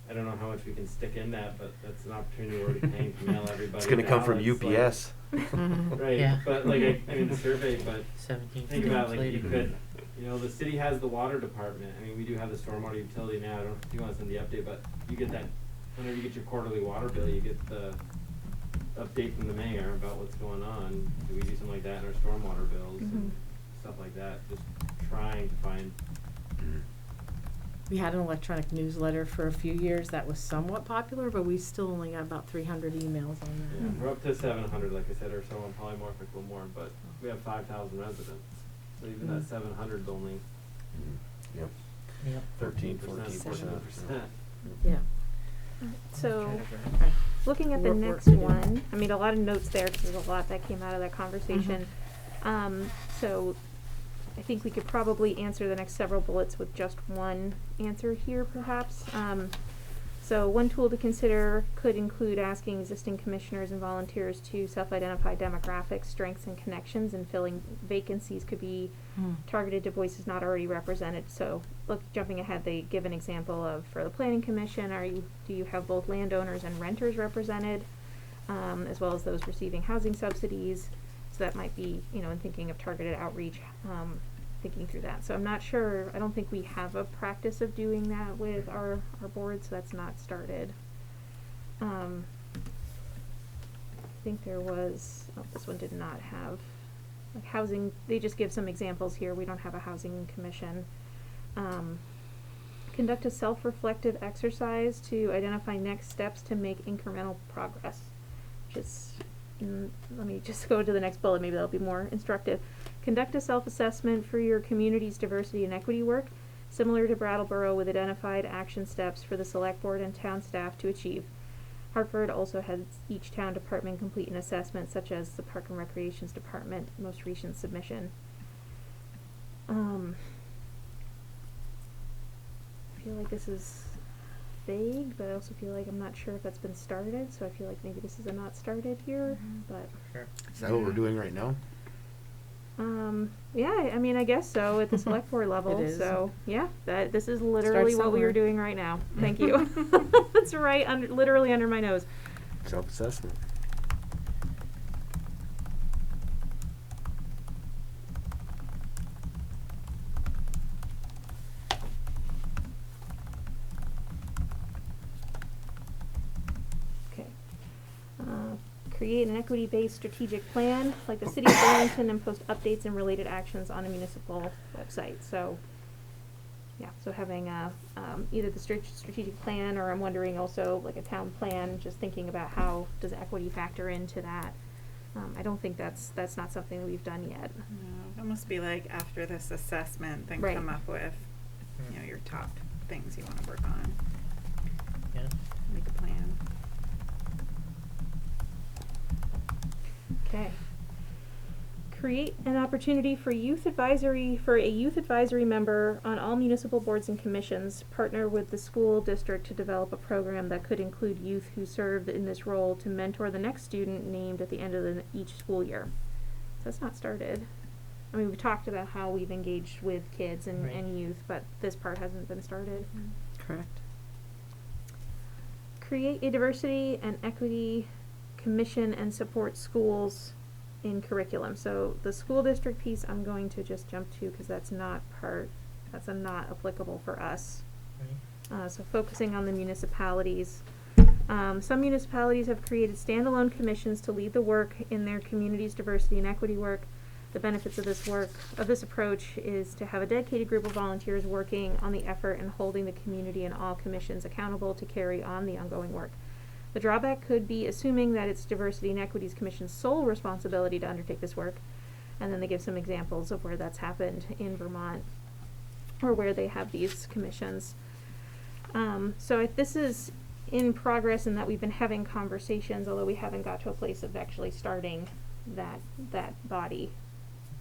I don't know how much we can stick in that, but that's an opportunity we're already paying to mail everybody. It's going to come from ballots, UPS. Right, Yeah. but like, I mean, the survey, but 17 think about like, later. you could, the city has the water department. I mean, we do have the stormwater utility now. I don't know if you want to send the update, but you get that, whenever you get your quarterly water bill, you get the update from the mayor about what's going on. Do we do something like that in our stormwater bills and stuff like that? Just trying to find. We had an electronic newsletter for a few years that was somewhat popular, but we still only got about 300 emails on Yeah, that. we're up to 700, like I said, or so on polymorphic, a little more, but we have 5,000 residents. So even that 700 is only Yep. Yep. 13, 14%. 14%. Yeah. So, Okay. looking at the Work next to do. one, I mean, a lot of notes there because there's a lot that came out of that conversation. So I think we could probably answer the next several bullets with just one answer here, perhaps. So one tool to consider could include asking existing commissioners and volunteers to self-identify demographics, strengths, and connections, and filling vacancies could be targeted to voices not already represented. So, jumping ahead, they give an example of, for the planning commission, do you have both landowners and renters represented, as well as those receiving housing subsidies? So that might be, in thinking of targeted outreach, thinking through that. So I'm not sure, I don't think we have a practice of doing that with our board, so that's not started. I think there was, this one did not have, like housing, they just give some examples here. We don't have a housing commission. Conduct a self-reflective exercise to identify next steps to make incremental progress, which is, let me just go to the next bullet, maybe that'll be more instructive. Conduct a self-assessment for your community's diversity and equity work, similar to Brattleboro, with identified action steps for the select board and town staff to achieve. Hartford also has each town department complete an assessment, such as the Park and Recreations Department most recent submission. I feel like this is vague, but I also feel like I'm not sure if that's been started, so I feel like maybe this is a not started here, but. Sure. Is that what we're doing right now? Yeah, I mean, I guess so at the select board level. It is. So, yeah, this is literally what we somewhere. are doing right now. Thank you. It's right literally under my nose. Self-assessment. Okay. Create an equity-based strategic plan, like the city of Burlington, and post updates and related actions on a municipal website. So, yeah, so having either the strategic plan, or I'm wondering also like a town plan, just thinking about how does equity factor into that. I don't think that's not something that we've done yet. No, it must be like after this assessment, then Right. come up with, your top things you wanna work on, Yeah. make a plan. Okay. Create an opportunity for a youth advisory member on all municipal boards and commissions. Partner with the school district to develop a program that could include youth who served in this role to mentor the next student named at the end of each school year. So that's not started. I mean, we've talked about how we've engaged with kids and, Right. and youth, but this part hasn't been started. Correct. Create a diversity and equity commission and support schools in curriculum. So the school district piece I'm going to just jump to because that's not applicable for us. Right. So focusing on the municipalities. Some municipalities have created standalone commissions to lead the work in their community's diversity and equity work. The benefits of this approach is to have a dedicated group of volunteers working on the effort and holding the community and all commissions accountable to carry on the ongoing work. The drawback could be assuming that it's Diversity and Equities Commission's sole responsibility to undertake this work. And then they give some examples of where that's happened in Vermont, or where they have these commissions. So if this is in progress in that we've been having conversations, although we haven't got to a place of actually starting that body.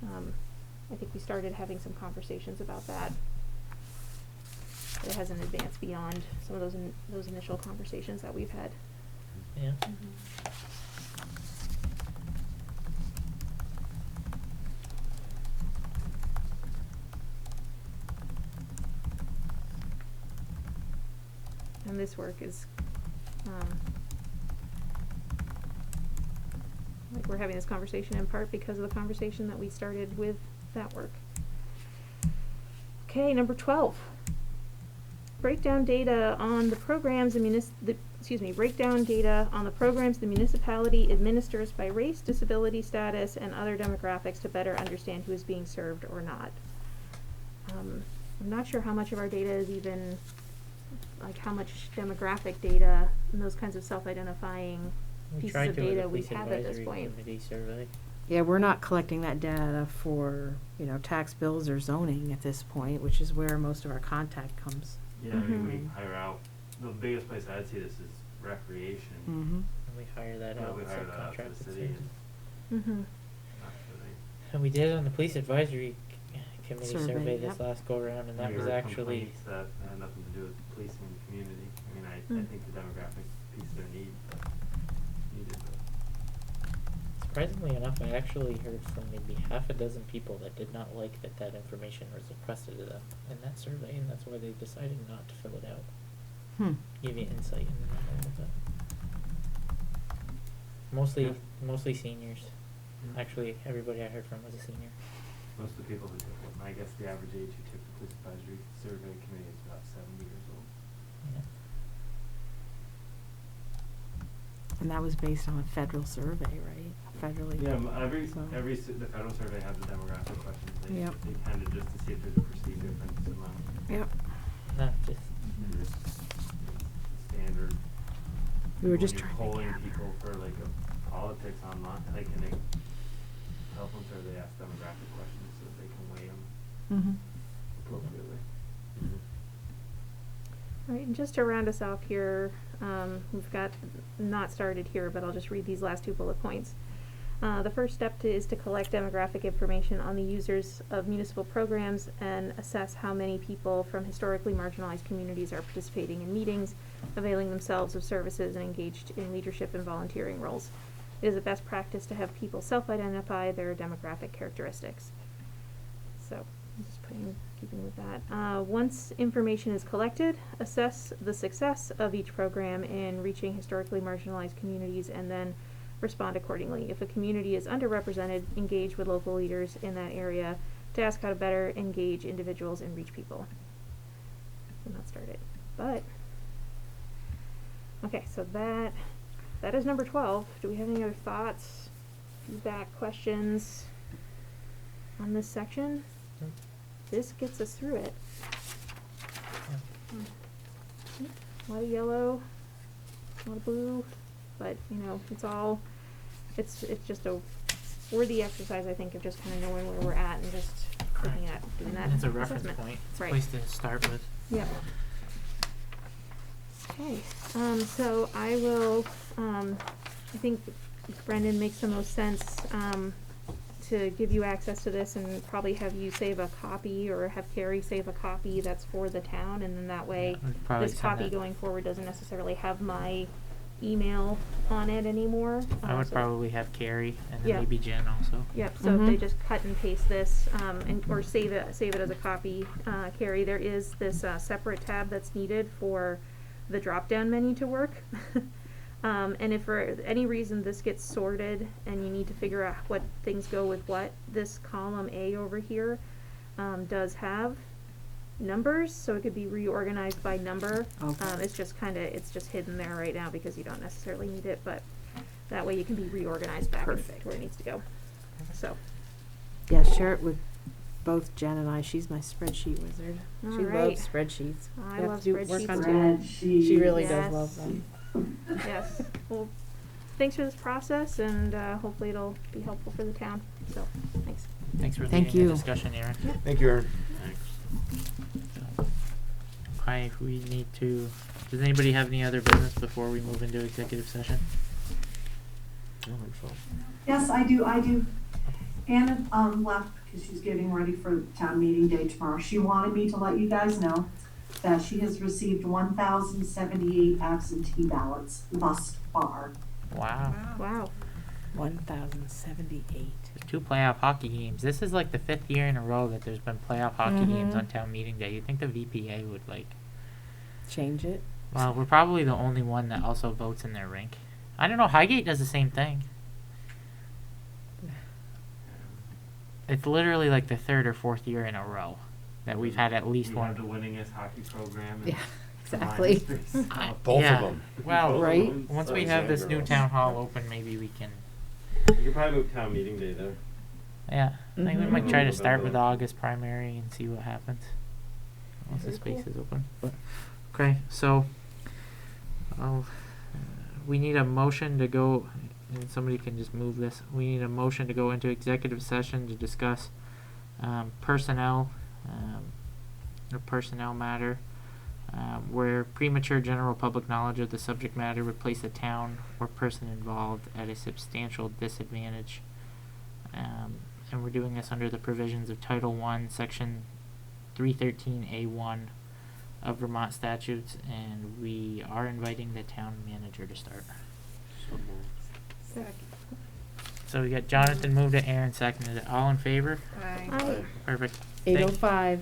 I think we started having some conversations about that. But it hasn't advanced beyond some of those initial conversations that we've had. Yeah. And this work is, like we're having this conversation in part because of the conversation that we started with that work. Okay, number 12. Break down data on the programs break down data on the programs the municipality administers by race, disability status, and other demographics to better understand who is being served or not. I'm not sure how much of our data is even, like how much demographic data and those kinds of self-identifying pieces of data we have at this point. Survey. Yeah, we're not collecting that data for, tax bills or zoning at this point, which is where most of our contact comes. Yeah, I mean, we hire out, the biggest place I'd see this is recreation. Mm-hmm. And we hire that out We with hire that out to subcontracted the city services. Mm-hmm. not for And we did it on the police advisory committee Survey, survey this yep. last go around, and the. that We was heard actually complaints that had nothing to do with policing the community. I mean, I think the demographic piece there needed, but surprisingly enough, I actually heard from maybe half a dozen people that did not like that information was requested of them in that survey, and that's why they decided not to fill it out. Give you insight into that a little bit. Mostly seniors. Actually, everybody I heard from was a senior. most of the people who took it, I guess the average age who took the police advisory survey committee is about 70 years old. Yeah. And that was based on a federal survey, right? Federally. Yeah, So- the federal survey has the demographic questions. Yep. They kind of just to see if there's a perceived difference among Yep. Not just standard. We were when just you're trying to polling gather. people for like a politics online, like in a telephone survey, they ask demographic questions so that they can weigh them Mm-hmm. appropriately. All right, and just to round us off here, we've got not started here, but I'll just read these last two bullet points. The first step is to collect demographic information on the users of municipal programs and assess how many people from historically marginalized communities are participating in meetings, availing themselves of services, and engaged in leadership and volunteering roles. It is a best practice to have people self-identify their demographic characteristics. So, I'm just keeping with that. Once information is collected, assess the success of each program in reaching historically marginalized communities, and then respond accordingly. If a community is underrepresented, engage with local leaders in that area to ask how to better engage individuals and reach people. And that started. But, okay, so that is number 12. Do we have any other thoughts, feedback, questions on this section? This gets us through it. A lot of yellow, a lot of blue, but you know, it's just a worthy exercise, I think, of just kind of knowing where we're at and just looking at doing that. It's a reference assessment. point. It's Right. a place to start with. Yep. Okay, so I will, I think Brendan makes the most sense, to give you access to this and probably have you save a copy or have Carrie save a copy that's for the town, and then that way I'd probably this send copy that. going forward doesn't necessarily have my email on it anymore. I would so- probably have Carrie and then Yeah. maybe Jen also. Yep, so if they just cut and paste this, and, or save it as a copy, Carrie, there is this, separate tab that's needed for the drop-down menu to work. And if for any reason this gets sorted and you need to figure out what things go with what, this column A over here, does have numbers, so it could be reorganized by number. It's just hidden there right now because you don't necessarily need it, but that way you can be reorganized back to where it needs to go. So, Yeah, share it with both Jen and I. She's my spreadsheet wizard. All She right. loves spreadsheets. I We have love to do work spreadsheets on too. them. She really Yes. does love them. yes, well, thanks for this process, and hopefully it'll be helpful for the town, so, thanks. Thanks for Thank leading you. the discussion, Aaron. Thank you, Aaron. Okay, we need to, does anybody have any other business before we move into executive session? I don't think so. Yes, I do. Anna, left because she's getting ready for town meeting day tomorrow. She wanted me to let you guys know that she has received 1,078 absentee ballots thus far. Wow. Wow. 1,078. There's 2 playoff hockey games. This is like the 5th year in a row that there's been playoff hockey games on town meeting day. You'd think the VPA would Change it. well, we're probably the only one that also votes in their rink. I don't know, Highgate does the same thing. It's literally like the 3rd or 4th year in a row that we've had at least We one. have the winningest hockey program. Yeah, in exactly. Lions Base. Both Yeah. of them. Well, Both of Right? them. once So we have this same new girls. town hall open, maybe we can. You could probably move town meeting day there. Yeah, I think we Mhm. might try to Mhm. start with the August primary and see what happens once the Very space cool. is open. Okay, so we need a motion to go, and somebody can just move this. We need a motion to go into executive session to discuss personnel, or personnel matter, where premature general public knowledge of the subject matter would place the town or person involved at a substantial disadvantage. And we're doing this under the provisions of Title I, Section 313A1 of Vermont statutes, and we are inviting the town manager to start. So we got Jonathan moved it, Aaron seconded it. All in favor? Aye. Perfect. 8:05.